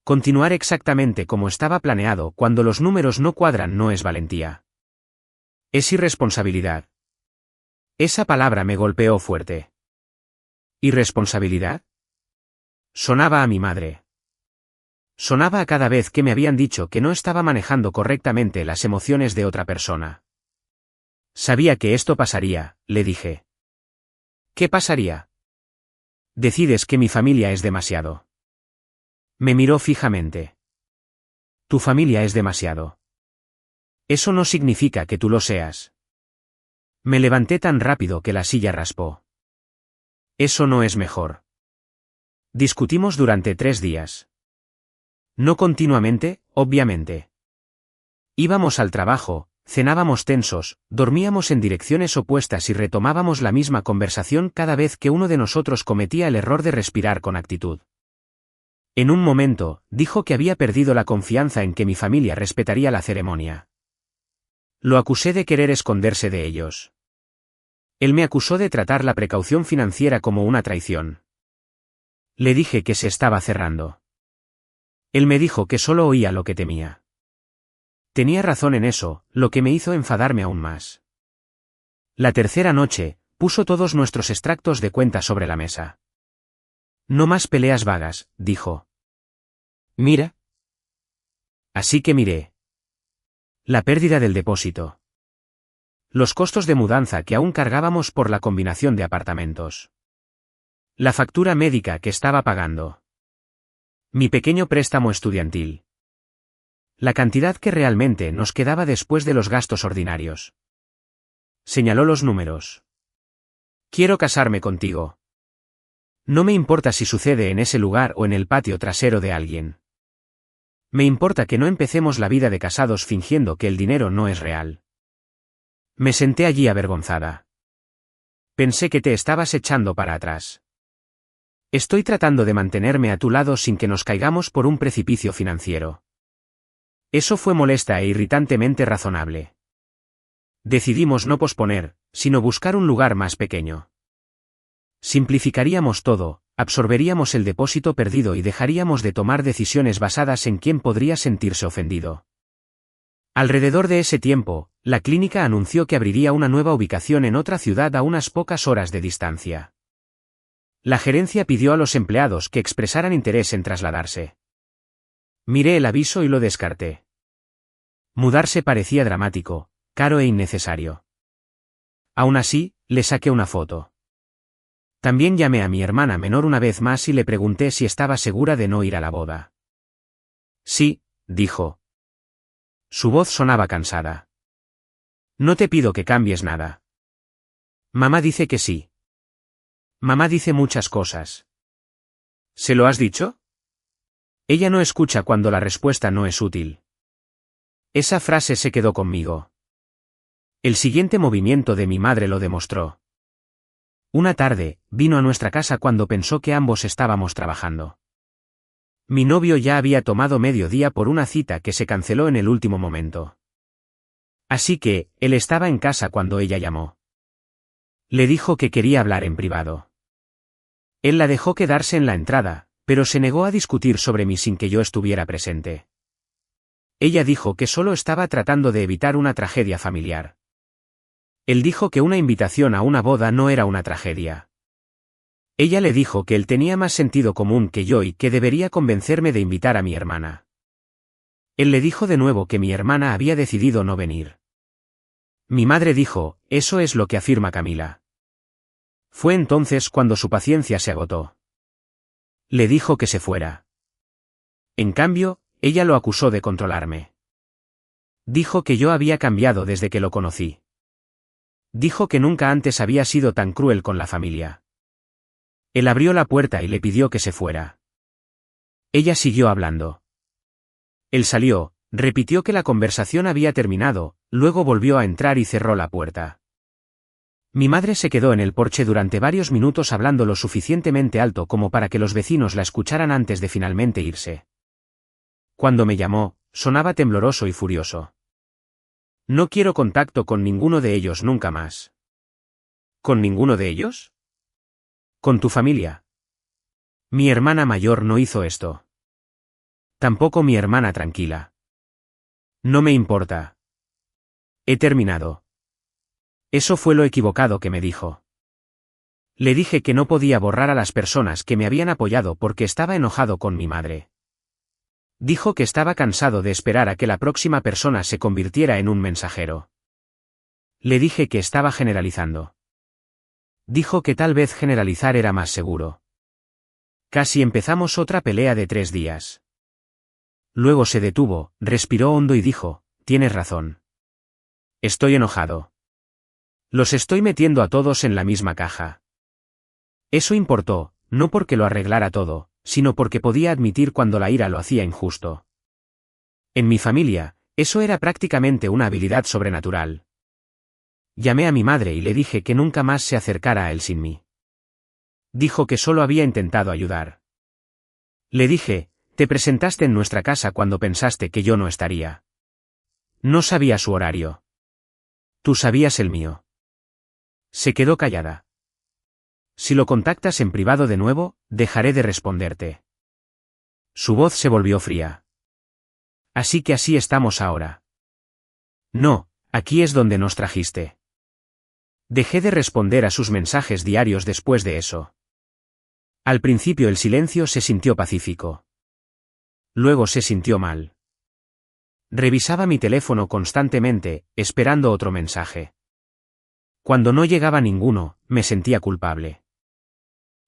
Continuar exactamente como estaba planeado cuando los números no cuadran no es valentía. Es irresponsabilidad. Esa palabra me golpeó fuerte. ¿Irresponsabilidad? Sonaba a mi madre. Sonaba a cada vez que me habían dicho que no estaba manejando correctamente las emociones de otra persona. Sabía que esto pasaría, le dije. ¿Qué pasaría? Decides que mi familia es demasiado. Me miró fijamente. Tu familia es demasiado. Eso no significa que tú lo seas. Me levanté tan rápido que la silla raspó. Eso no es mejor. Discutimos durante 3 días. No continuamente, obviamente. Íbamos al trabajo, cenábamos tensos, dormíamos en direcciones opuestas y retomábamos la misma conversación cada vez que uno de nosotros cometía el error de respirar con actitud. En un momento, dijo que había perdido la confianza en que mi familia respetaría la ceremonia. Lo acusé de querer esconderse de ellos. Él me acusó de tratar la precaución financiera como una traición. Le dije que se estaba cerrando. Él me dijo que solo oía lo que temía. Tenía razón en eso, lo que me hizo enfadarme aún más. La tercera noche, puso todos nuestros extractos de cuenta sobre la mesa. No más peleas vagas, dijo. Mira. Así que miré. La pérdida del depósito. Los costos de mudanza que aún cargábamos por la combinación de apartamentos. La factura médica que estaba pagando. Mi pequeño préstamo estudiantil. La cantidad que realmente nos quedaba después de los gastos ordinarios. Señaló los números. Quiero casarme contigo. No me importa si sucede en ese lugar o en el patio trasero de alguien. Me importa que no empecemos la vida de casados fingiendo que el dinero no es real. Me senté allí avergonzada. Pensé que te estabas echando para atrás. Estoy tratando de mantenerme a tu lado sin que nos caigamos por un precipicio financiero. Eso fue molesta e irritantemente razonable. Decidimos no posponer, sino buscar un lugar más pequeño. Simplificaríamos todo, absorberíamos el depósito perdido y dejaríamos de tomar decisiones basadas en quién podría sentirse ofendido. Alrededor de ese tiempo, la clínica anunció que abriría una nueva ubicación en otra ciudad a unas pocas horas de distancia. La gerencia pidió a los empleados que expresaran interés en trasladarse. Miré el aviso y lo descarté. Mudarse parecía dramático, caro e innecesario. Aún así, le saqué una foto. También llamé a mi hermana menor una vez más y le pregunté si estaba segura de no ir a la boda. Sí, dijo. Su voz sonaba cansada. No te pido que cambies nada. Mamá dice que sí. Mamá dice muchas cosas. ¿Se lo has dicho? Ella no escucha cuando la respuesta no es útil. Esa frase se quedó conmigo. El siguiente movimiento de mi madre lo demostró. Una tarde, vino a nuestra casa cuando pensó que ambos estábamos trabajando. Mi novio ya había tomado medio día por una cita que se canceló en el último momento. Así que, él estaba en casa cuando ella llamó. Le dijo que quería hablar en privado. Él la dejó quedarse en la entrada, pero se negó a discutir sobre mí sin que yo estuviera presente. Ella dijo que solo estaba tratando de evitar una tragedia familiar. Él dijo que una invitación a una boda no era una tragedia. Ella le dijo que él tenía más sentido común que yo y que debería convencerme de invitar a mi hermana. Él le dijo de nuevo que mi hermana había decidido no venir. Mi madre dijo, eso es lo que afirma Camila. Fue entonces cuando su paciencia se agotó. Le dijo que se fuera. En cambio, ella lo acusó de controlarme. Dijo que yo había cambiado desde que lo conocí. Dijo que nunca antes había sido tan cruel con la familia. Él abrió la puerta y le pidió que se fuera. Ella siguió hablando. Él salió, repitió que la conversación había terminado, luego volvió a entrar y cerró la puerta. Mi madre se quedó en el porche durante varios minutos hablando lo suficientemente alto como para que los vecinos la escucharan antes de finalmente irse. Cuando me llamó, sonaba tembloroso y furioso. No quiero contacto con ninguno de ellos nunca más. ¿Con ninguno de ellos? Con tu familia. Mi hermana mayor no hizo esto. Tampoco mi hermana tranquila. No me importa. He terminado. Eso fue lo equivocado que me dijo. Le dije que no podía borrar a las personas que me habían apoyado porque estaba enojado con mi madre. Dijo que estaba cansado de esperar a que la próxima persona se convirtiera en un mensajero. Le dije que estaba generalizando. Dijo que tal vez generalizar era más seguro. Casi empezamos otra pelea de 3 días. Luego se detuvo, respiró hondo y dijo, tienes razón. Estoy enojado. Los estoy metiendo a todos en la misma caja. Eso importó, no porque lo arreglara todo, sino porque podía admitir cuando la ira lo hacía injusto. En mi familia, eso era prácticamente una habilidad sobrenatural. Llamé a mi madre y le dije que nunca más se acercara a él sin mí. Dijo que solo había intentado ayudar. Le dije, te presentaste en nuestra casa cuando pensaste que yo no estaría. No sabía su horario. Tú sabías el mío. Se quedó callada. Si lo contactas en privado de nuevo, dejaré de responderte. Su voz se volvió fría. Así que así estamos ahora. No, aquí es donde nos trajiste. Dejé de responder a sus mensajes diarios después de eso. Al principio el silencio se sintió pacífico. Luego se sintió mal. Revisaba mi teléfono constantemente, esperando otro mensaje. Cuando no llegaba ninguno, me sentía culpable.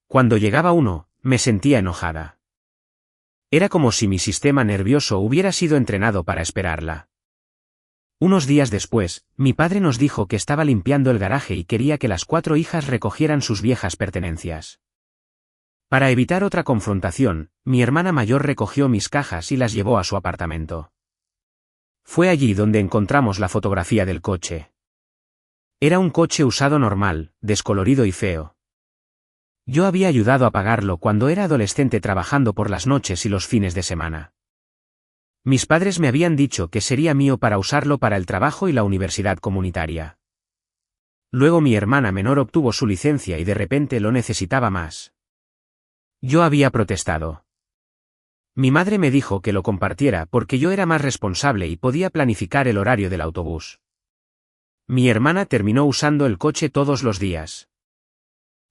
Cuando llegaba uno, me sentía enojada. Era como si mi sistema nervioso hubiera sido entrenado para esperarla. Unos días después, mi padre nos dijo que estaba limpiando el garaje y quería que las 4 hijas recogieran sus viejas pertenencias. Para evitar otra confrontación, mi hermana mayor recogió mis cajas y las llevó a su apartamento. Fue allí donde encontramos la fotografía del coche. Era un coche usado normal, descolorido y feo. Yo había ayudado a pagarlo cuando era adolescente trabajando por las noches y los fines de semana. Mis padres me habían dicho que sería mío para usarlo para el trabajo y la universidad comunitaria. Luego mi hermana menor obtuvo su licencia y de repente lo necesitaba más. Yo había protestado. Mi madre me dijo que lo compartiera porque yo era más responsable y podía planificar el horario del autobús. Mi hermana terminó usando el coche todos los días.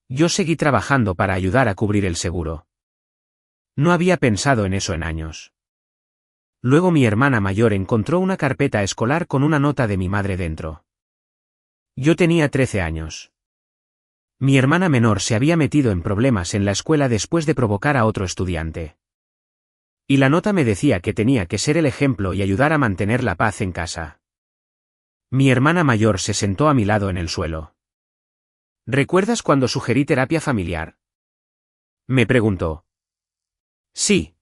Yo seguí trabajando para ayudar a cubrir el seguro. No había pensado en eso en años. Luego mi hermana mayor encontró una carpeta escolar con una nota de mi madre dentro. Yo tenía 13 años. Mi hermana menor se había metido en problemas en la escuela después de provocar a otro estudiante. Y la nota me decía que tenía que ser el ejemplo y ayudar a mantener la paz en casa. Mi hermana mayor se sentó a mi lado en el suelo. ¿Recuerdas cuando sugerí terapia familiar? Me preguntó. Sí.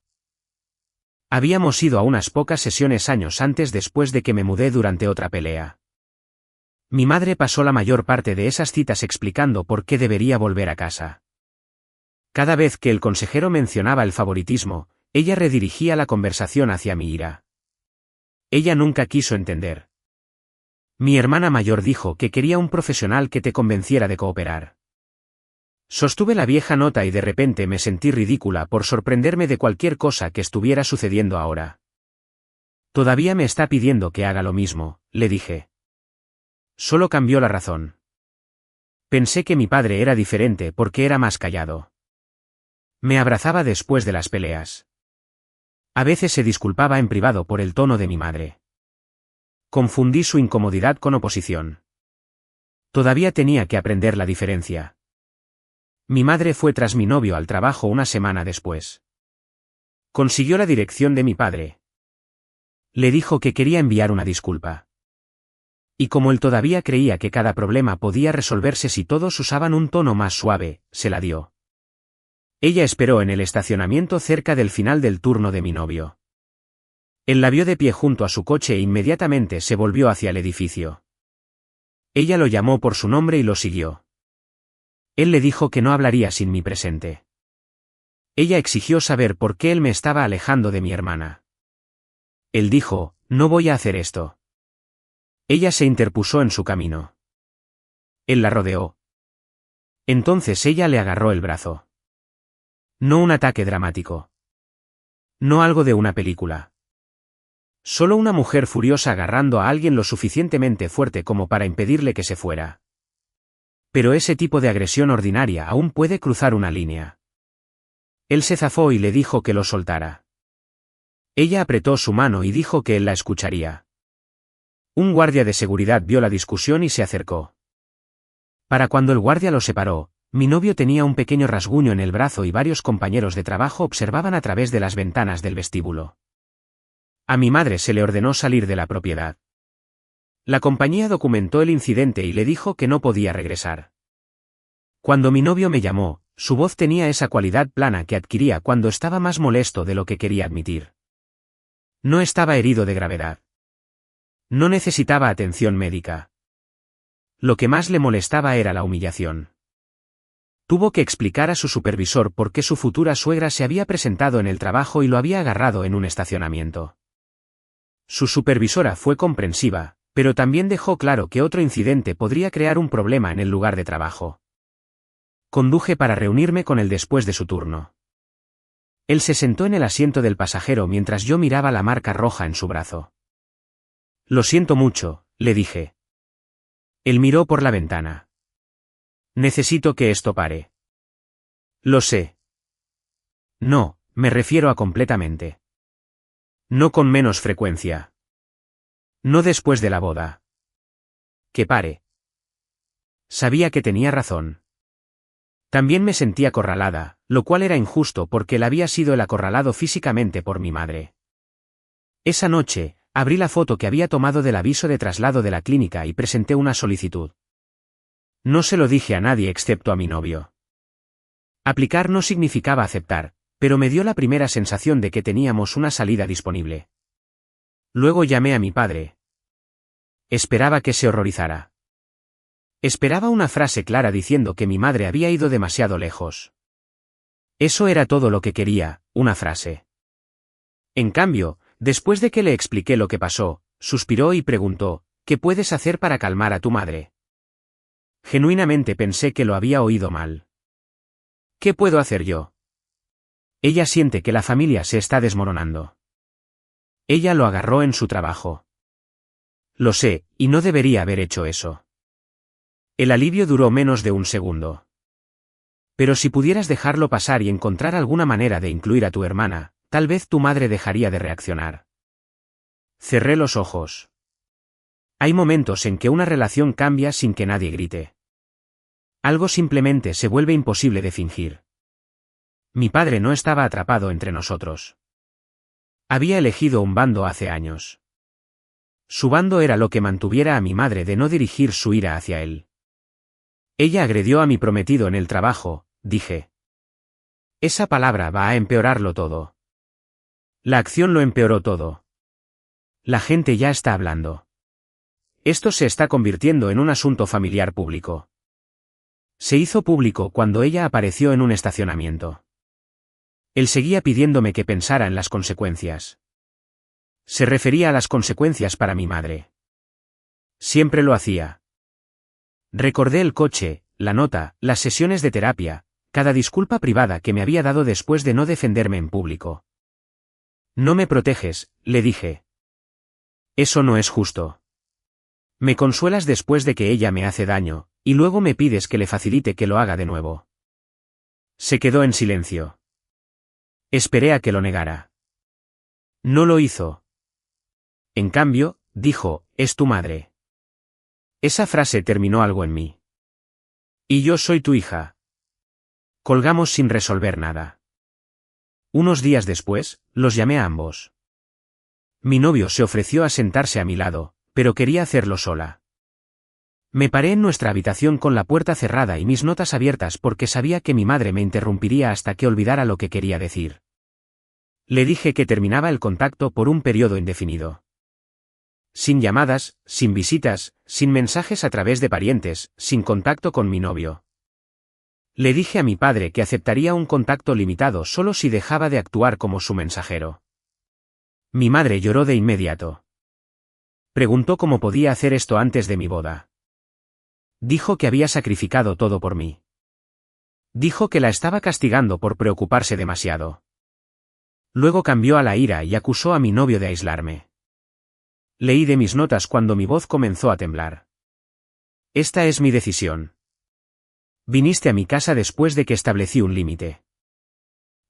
Habíamos ido a unas pocas sesiones años antes después de que me mudé durante otra pelea. Mi madre pasó la mayor parte de esas citas explicando por qué debería volver a casa. Cada vez que el consejero mencionaba el favoritismo, ella redirigía la conversación hacia mi ira. Ella nunca quiso entender. Mi hermana mayor dijo que quería un profesional que te convenciera de cooperar. Sostuve la vieja nota y de repente me sentí ridícula por sorprenderme de cualquier cosa que estuviera sucediendo ahora. Todavía me está pidiendo que haga lo mismo, le dije. Solo cambió la razón. Pensé que mi padre era diferente porque era más callado. Me abrazaba después de las peleas. A veces se disculpaba en privado por el tono de mi madre. Confundí su incomodidad con oposición. Todavía tenía que aprender la diferencia. Mi madre fue tras mi novio al trabajo una semana después. Consiguió la dirección de mi padre. Le dijo que quería enviar una disculpa. Y como él todavía creía que cada problema podía resolverse si todos usaban un tono más suave, se la dio. Ella esperó en el estacionamiento cerca del final del turno de mi novio. Él la vio de pie junto a su coche e inmediatamente se volvió hacia el edificio. Ella lo llamó por su nombre y lo siguió. Él le dijo que no hablaría sin mi presente. Ella exigió saber por qué él me estaba alejando de mi hermana. Él dijo, no voy a hacer esto. Ella se interpuso en su camino. Él la rodeó. Entonces ella le agarró el brazo. No un ataque dramático. No algo de una película. Solo una mujer furiosa agarrando a alguien lo suficientemente fuerte como para impedirle que se fuera. Pero ese tipo de agresión ordinaria aún puede cruzar una línea. Él se zafó y le dijo que lo soltara. Ella apretó su mano y dijo que él la escucharía. Un guardia de seguridad vio la discusión y se acercó. Para cuando el guardia lo separó, mi novio tenía un pequeño rasguño en el brazo y varios compañeros de trabajo observaban a través de las ventanas del vestíbulo. A mi madre se le ordenó salir de la propiedad. La compañía documentó el incidente y le dijo que no podía regresar. Cuando mi novio me llamó, su voz tenía esa cualidad plana que adquiría cuando estaba más molesto de lo que quería admitir. No estaba herido de gravedad. No necesitaba atención médica. Lo que más le molestaba era la humillación. Tuvo que explicar a su supervisor por qué su futura suegra se había presentado en el trabajo y lo había agarrado en un estacionamiento. Su supervisora fue comprensiva, pero también dejó claro que otro incidente podría crear un problema en el lugar de trabajo. Conduje para reunirme con él después de su turno. Él se sentó en el asiento del pasajero mientras yo miraba la marca roja en su brazo. Lo siento mucho, le dije. Él miró por la ventana. Necesito que esto pare. Lo sé. No, me refiero a completamente. No con menos frecuencia. No después de la boda. Que pare. Sabía que tenía razón. También me sentía acorralada, lo cual era injusto porque él había sido el acorralado físicamente por mi madre. Esa noche, abrí la foto que había tomado del aviso de traslado de la clínica y presenté una solicitud. No se lo dije a nadie excepto a mi novio. Aplicar no significaba aceptar, pero me dio la primera sensación de que teníamos una salida disponible. Luego llamé a mi padre. Esperaba que se horrorizara. Esperaba una frase clara diciendo que mi madre había ido demasiado lejos. Eso era todo lo que quería, una frase. En cambio, después de que le expliqué lo que pasó, suspiró y preguntó, ¿qué puedes hacer para calmar a tu madre? Genuinamente pensé que lo había oído mal. ¿Qué puedo hacer yo? Ella siente que la familia se está desmoronando. Ella lo agarró en su trabajo. Lo sé, y no debería haber hecho eso. El alivio duró menos de un segundo. Pero si pudieras dejarlo pasar y encontrar alguna manera de incluir a tu hermana, tal vez tu madre dejaría de reaccionar. Cerré los ojos. Hay momentos en que una relación cambia sin que nadie grite. Algo simplemente se vuelve imposible de fingir. Mi padre no estaba atrapado entre nosotros. Había elegido un bando hace años. Su bando era lo que mantuviera a mi madre de no dirigir su ira hacia él. Ella agredió a mi prometido en el trabajo, dije. Esa palabra va a empeorarlo todo. La acción lo empeoró todo. La gente ya está hablando. Esto se está convirtiendo en un asunto familiar público. Se hizo público cuando ella apareció en un estacionamiento. Él seguía pidiéndome que pensara en las consecuencias. Se refería a las consecuencias para mi madre. Siempre lo hacía. Recordé el coche, la nota, las sesiones de terapia, cada disculpa privada que me había dado después de no defenderme en público. No me proteges, le dije. Eso no es justo. Me consuelas después de que ella me hace daño, y luego me pides que le facilite que lo haga de nuevo. Se quedó en silencio. Esperé a que lo negara. No lo hizo. En cambio, dijo, es tu madre. Esa frase terminó algo en mí. Y yo soy tu hija. Colgamos sin resolver nada. Unos días después, los llamé a ambos. Mi novio se ofreció a sentarse a mi lado, pero quería hacerlo sola. Me paré en nuestra habitación con la puerta cerrada y mis notas abiertas porque sabía que mi madre me interrumpiría hasta que olvidara lo que quería decir. Le dije que terminaba el contacto por un periodo indefinido. Sin llamadas, sin visitas, sin mensajes a través de parientes, sin contacto con mi novio. Le dije a mi padre que aceptaría un contacto limitado solo si dejaba de actuar como su mensajero. Mi madre lloró de inmediato. Preguntó cómo podía hacer esto antes de mi boda. Dijo que había sacrificado todo por mí. Dijo que la estaba castigando por preocuparse demasiado. Luego cambió a la ira y acusó a mi novio de aislarme. Leí de mis notas cuando mi voz comenzó a temblar. Esta es mi decisión. Viniste a mi casa después de que establecí un límite.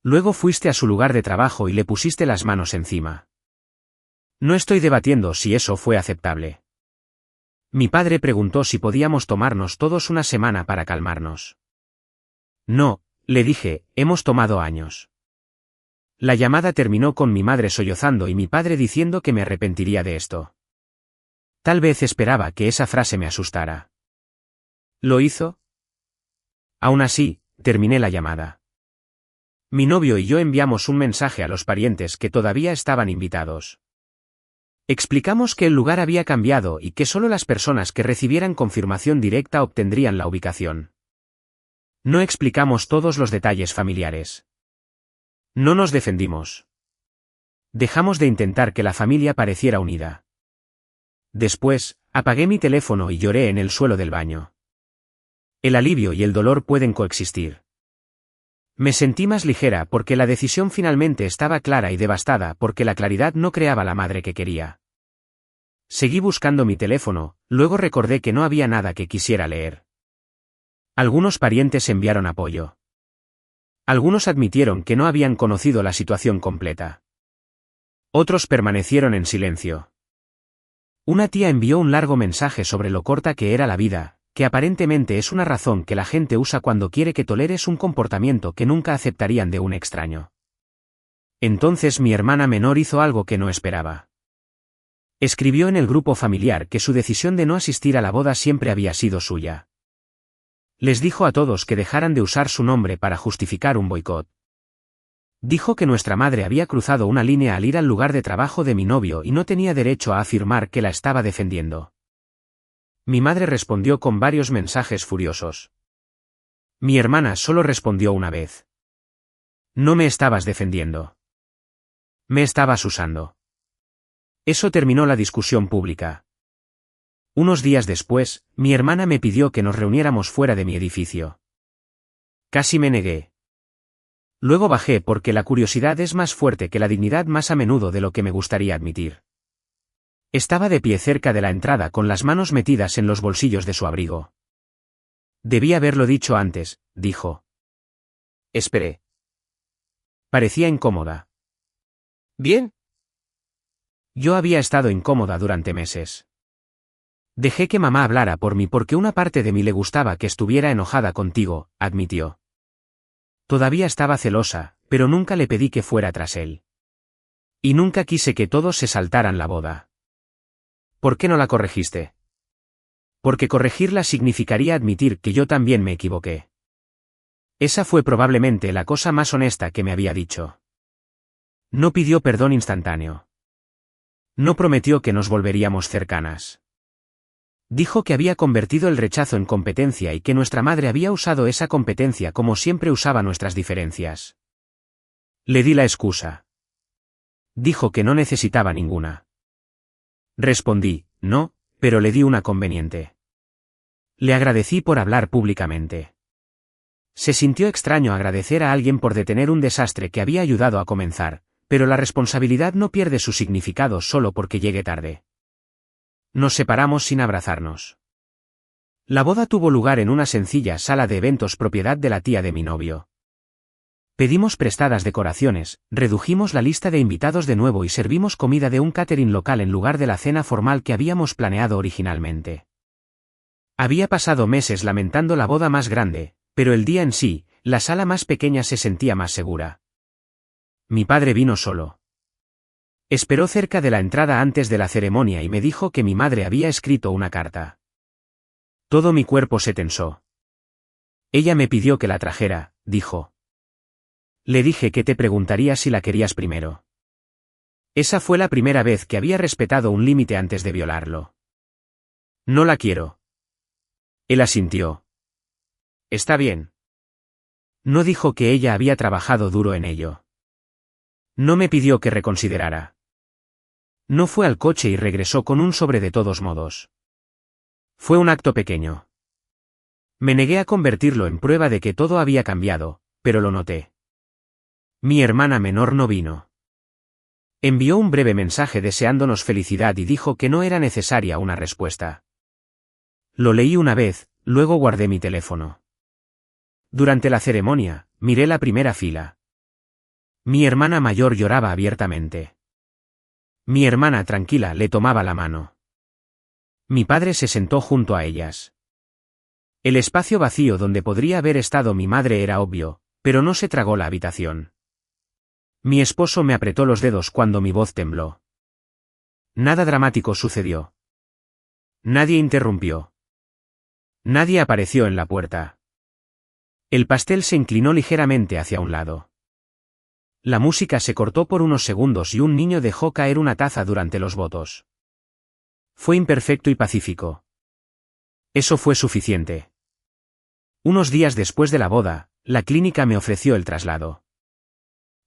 Luego fuiste a su lugar de trabajo y le pusiste las manos encima. No estoy debatiendo si eso fue aceptable. Mi padre preguntó si podíamos tomarnos todos una semana para calmarnos. No, le dije, hemos tomado años. La llamada terminó con mi madre sollozando y mi padre diciendo que me arrepentiría de esto. Tal vez esperaba que esa frase me asustara. ¿Lo hizo? Aún así, terminé la llamada. Mi novio y yo enviamos un mensaje a los parientes que todavía estaban invitados. Explicamos que el lugar había cambiado y que solo las personas que recibieran confirmación directa obtendrían la ubicación. No explicamos todos los detalles familiares. No nos defendimos. Dejamos de intentar que la familia pareciera unida. Después, apagué mi teléfono y lloré en el suelo del baño. El alivio y el dolor pueden coexistir. Me sentí más ligera porque la decisión finalmente estaba clara y devastada porque la claridad no creaba la madre que quería. Seguí buscando mi teléfono, luego recordé que no había nada que quisiera leer. Algunos parientes enviaron apoyo. Algunos admitieron que no habían conocido la situación completa. Otros permanecieron en silencio. Una tía envió un largo mensaje sobre lo corta que era la vida, que aparentemente es una razón que la gente usa cuando quiere que toleres un comportamiento que nunca aceptarían de un extraño. Entonces mi hermana menor hizo algo que no esperaba. Escribió en el grupo familiar que su decisión de no asistir a la boda siempre había sido suya. Les dijo a todos que dejaran de usar su nombre para justificar un boicot. Dijo que nuestra madre había cruzado una línea al ir al lugar de trabajo de mi novio y no tenía derecho a afirmar que la estaba defendiendo. Mi madre respondió con varios mensajes furiosos. Mi hermana solo respondió una vez. No me estabas defendiendo. Me estabas usando. Eso terminó la discusión pública. Unos días después, mi hermana me pidió que nos reuniéramos fuera de mi edificio. Casi me negué. Luego bajé porque la curiosidad es más fuerte que la dignidad más a menudo de lo que me gustaría admitir. Estaba de pie cerca de la entrada con las manos metidas en los bolsillos de su abrigo. Debí haberlo dicho antes, dijo. Esperé. Parecía incómoda. ¿Bien? Yo había estado incómoda durante meses. Dejé que mamá hablara por mí porque una parte de mí le gustaba que estuviera enojada contigo, admitió. Todavía estaba celosa, pero nunca le pedí que fuera tras él. Y nunca quise que todos se saltaran la boda. ¿Por qué no la corregiste? Porque corregirla significaría admitir que yo también me equivoqué. Esa fue probablemente la cosa más honesta que me había dicho. No pidió perdón instantáneo. No prometió que nos volveríamos cercanas. Dijo que había convertido el rechazo en competencia y que nuestra madre había usado esa competencia como siempre usaba nuestras diferencias. Le di la excusa. Dijo que no necesitaba ninguna. Respondí, no, pero le di una conveniente. Le agradecí por hablar públicamente. Se sintió extraño agradecer a alguien por detener un desastre que había ayudado a comenzar, pero la responsabilidad no pierde su significado solo porque llegue tarde. Nos separamos sin abrazarnos. La boda tuvo lugar en una sencilla sala de eventos propiedad de la tía de mi novio. Pedimos prestadas decoraciones, redujimos la lista de invitados de nuevo y servimos comida de un catering local en lugar de la cena formal que habíamos planeado originalmente. Había pasado meses lamentando la boda más grande, pero el día en sí, la sala más pequeña se sentía más segura. Mi padre vino solo. Esperó cerca de la entrada antes de la ceremonia y me dijo que mi madre había escrito una carta. Todo mi cuerpo se tensó. Ella me pidió que la trajera, dijo. Le dije que te preguntaría si la querías primero. Esa fue la primera vez que había respetado un límite antes de violarlo. No la quiero. Él asintió. Está bien. No dijo que ella había trabajado duro en ello. No me pidió que reconsiderara. No fue al coche y regresó con un sobre de todos modos. Fue un acto pequeño. Me negué a convertirlo en prueba de que todo había cambiado, pero lo noté. Mi hermana menor no vino. Envió un breve mensaje deseándonos felicidad y dijo que no era necesaria una respuesta. Lo leí una vez, luego guardé mi teléfono. Durante la ceremonia, miré la primera fila. Mi hermana mayor lloraba abiertamente. Mi hermana tranquila le tomaba la mano. Mi padre se sentó junto a ellas. El espacio vacío donde podría haber estado mi madre era obvio, pero no se tragó la habitación. Mi esposo me apretó los dedos cuando mi voz tembló. Nada dramático sucedió. Nadie interrumpió. Nadie apareció en la puerta. El pastel se inclinó ligeramente hacia un lado. La música se cortó por unos segundos y un niño dejó caer una taza durante los votos. Fue imperfecto y pacífico. Eso fue suficiente. Unos días después de la boda, la clínica me ofreció el traslado.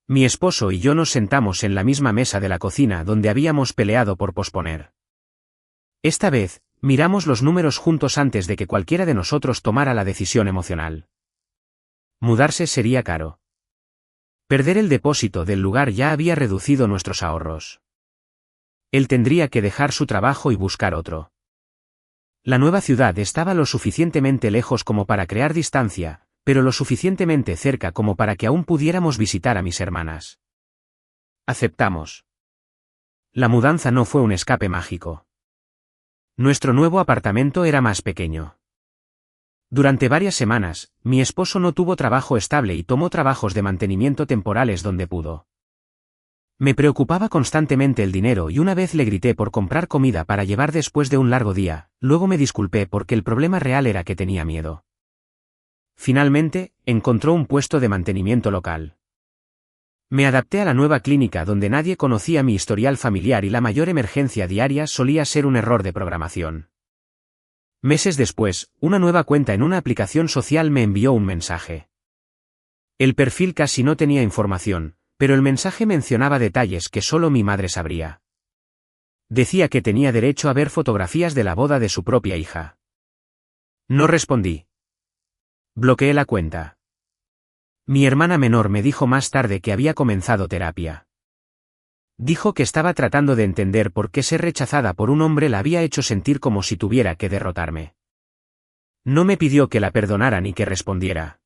Mi esposo y yo nos sentamos en la misma mesa de la cocina donde habíamos peleado por posponer. Esta vez, miramos los números juntos antes de que cualquiera de nosotros tomara la decisión emocional. Mudarse sería caro. Perder el depósito del lugar ya había reducido nuestros ahorros. Él tendría que dejar su trabajo y buscar otro. La nueva ciudad estaba lo suficientemente lejos como para crear distancia, pero lo suficientemente cerca como para que aún pudiéramos visitar a mis hermanas. Aceptamos. La mudanza no fue un escape mágico. Nuestro nuevo apartamento era más pequeño. Durante varias semanas, mi esposo no tuvo trabajo estable y tomó trabajos de mantenimiento temporales donde pudo. Me preocupaba constantemente el dinero y una vez le grité por comprar comida para llevar después de un largo día, luego me disculpé porque el problema real era que tenía miedo. Finalmente, encontró un puesto de mantenimiento local. Me adapté a la nueva clínica donde nadie conocía mi historial familiar y la mayor emergencia diaria solía ser un error de programación. Meses después, una nueva cuenta en una aplicación social me envió un mensaje. El perfil casi no tenía información, pero el mensaje mencionaba detalles que solo mi madre sabría. Decía que tenía derecho a ver fotografías de la boda de su propia hija. No respondí. Bloqueé la cuenta. Mi hermana menor me dijo más tarde que había comenzado terapia. Dijo que estaba tratando de entender por qué ser rechazada por un hombre la había hecho sentir como si tuviera que derrotarme. No me pidió que la perdonara ni que respondiera.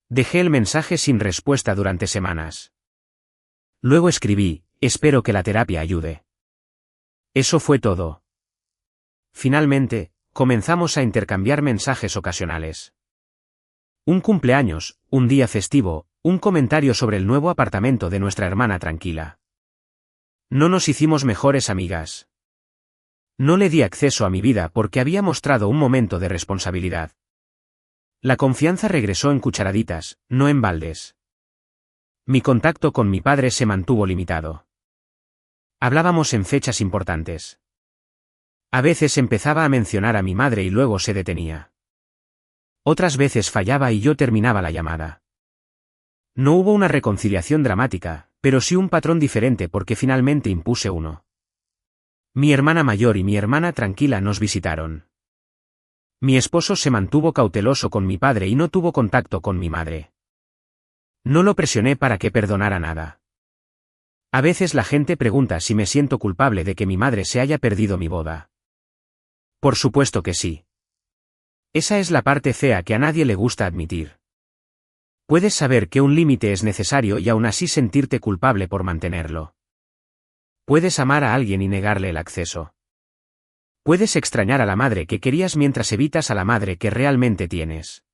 Dejé el mensaje sin respuesta durante semanas. Luego escribí, espero que la terapia ayude. Eso fue todo. Finalmente, comenzamos a intercambiar mensajes ocasionales. Un cumpleaños, un día festivo, un comentario sobre el nuevo apartamento de nuestra hermana tranquila. No nos hicimos mejores amigas. No le di acceso a mi vida porque había mostrado un momento de responsabilidad. La confianza regresó en cucharaditas, no en baldes. Mi contacto con mi padre se mantuvo limitado. Hablábamos en fechas importantes. A veces empezaba a mencionar a mi madre y luego se detenía. Otras veces fallaba y yo terminaba la llamada. No hubo una reconciliación dramática, pero sí un patrón diferente porque finalmente impuse uno. Mi hermana mayor y mi hermana tranquila nos visitaron. Mi esposo se mantuvo cauteloso con mi padre y no tuvo contacto con mi madre. No lo presioné para que perdonara nada. A veces la gente pregunta si me siento culpable de que mi madre se haya perdido mi boda. Por supuesto que sí. Esa es la parte fea que a nadie le gusta admitir. Puedes saber que un límite es necesario y aún así sentirte culpable por mantenerlo. Puedes amar a alguien y negarle el acceso. Puedes extrañar a la madre que querías mientras evitas a la madre que realmente tienes.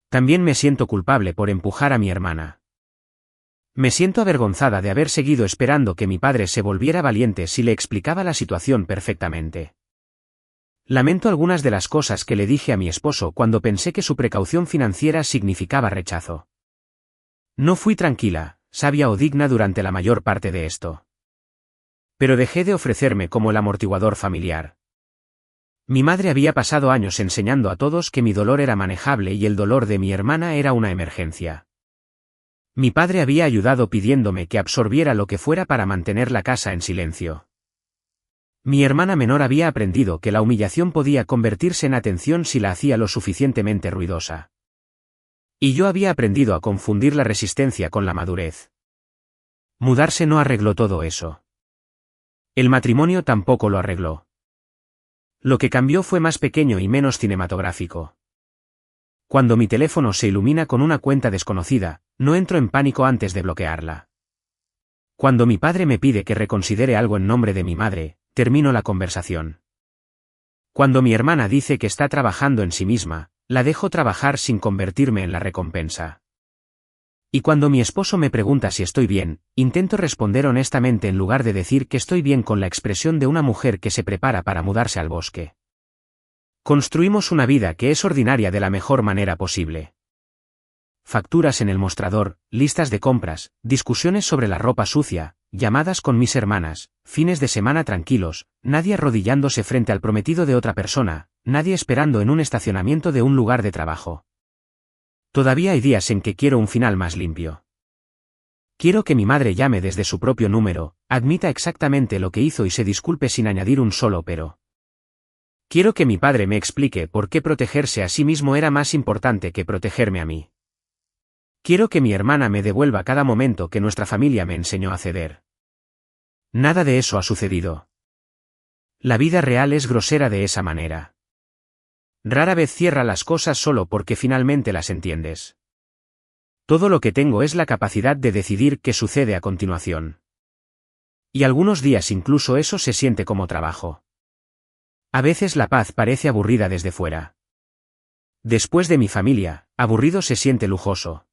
También me siento culpable por empujar a mi hermana. Me siento avergonzada de haber seguido esperando que mi padre se volviera valiente si le explicaba la situación perfectamente. Lamento algunas de las cosas que le dije a mi esposo cuando pensé que su precaución financiera significaba rechazo. No fui tranquila, sabia o digna durante la mayor parte de esto. Pero dejé de ofrecerme como el amortiguador familiar. Mi madre había pasado años enseñando a todos que mi dolor era manejable y el dolor de mi hermana era una emergencia. Mi padre había ayudado pidiéndome que absorbiera lo que fuera para mantener la casa en silencio. Mi hermana menor había aprendido que la humillación podía convertirse en atención si la hacía lo suficientemente ruidosa. Y yo había aprendido a confundir la resistencia con la madurez. Mudarse no arregló todo eso. El matrimonio tampoco lo arregló. Lo que cambió fue más pequeño y menos cinematográfico. Cuando mi teléfono se ilumina con una cuenta desconocida, no entro en pánico antes de bloquearla. Cuando mi padre me pide que reconsidere algo en nombre de mi madre, termino la conversación. Cuando mi hermana dice que está trabajando en sí misma, la dejo trabajar sin convertirme en la recompensa. Y cuando mi esposo me pregunta si estoy bien, intento responder honestamente en lugar de decir que estoy bien con la expresión de una mujer que se prepara para mudarse al bosque. Construimos una vida que es ordinaria de la mejor manera posible. Facturas en el mostrador, listas de compras, discusiones sobre la ropa sucia, llamadas con mis hermanas, fines de semana tranquilos, nadie arrodillándose frente al prometido de otra persona, nadie esperando en un estacionamiento de un lugar de trabajo. Todavía hay días en que quiero un final más limpio. Quiero que mi madre llame desde su propio número, admita exactamente lo que hizo y se disculpe sin añadir un solo pero. Quiero que mi padre me explique por qué protegerse a sí mismo era más importante que protegerme a mí. Quiero que mi hermana me devuelva cada momento que nuestra familia me enseñó a ceder. Nada de eso ha sucedido. La vida real es grosera de esa manera. Rara vez cierra las cosas solo porque finalmente las entiendes. Todo lo que tengo es la capacidad de decidir qué sucede a continuación. Y algunos días incluso eso se siente como trabajo. A veces la paz parece aburrida desde fuera. Después de mi familia, aburrido se siente lujoso.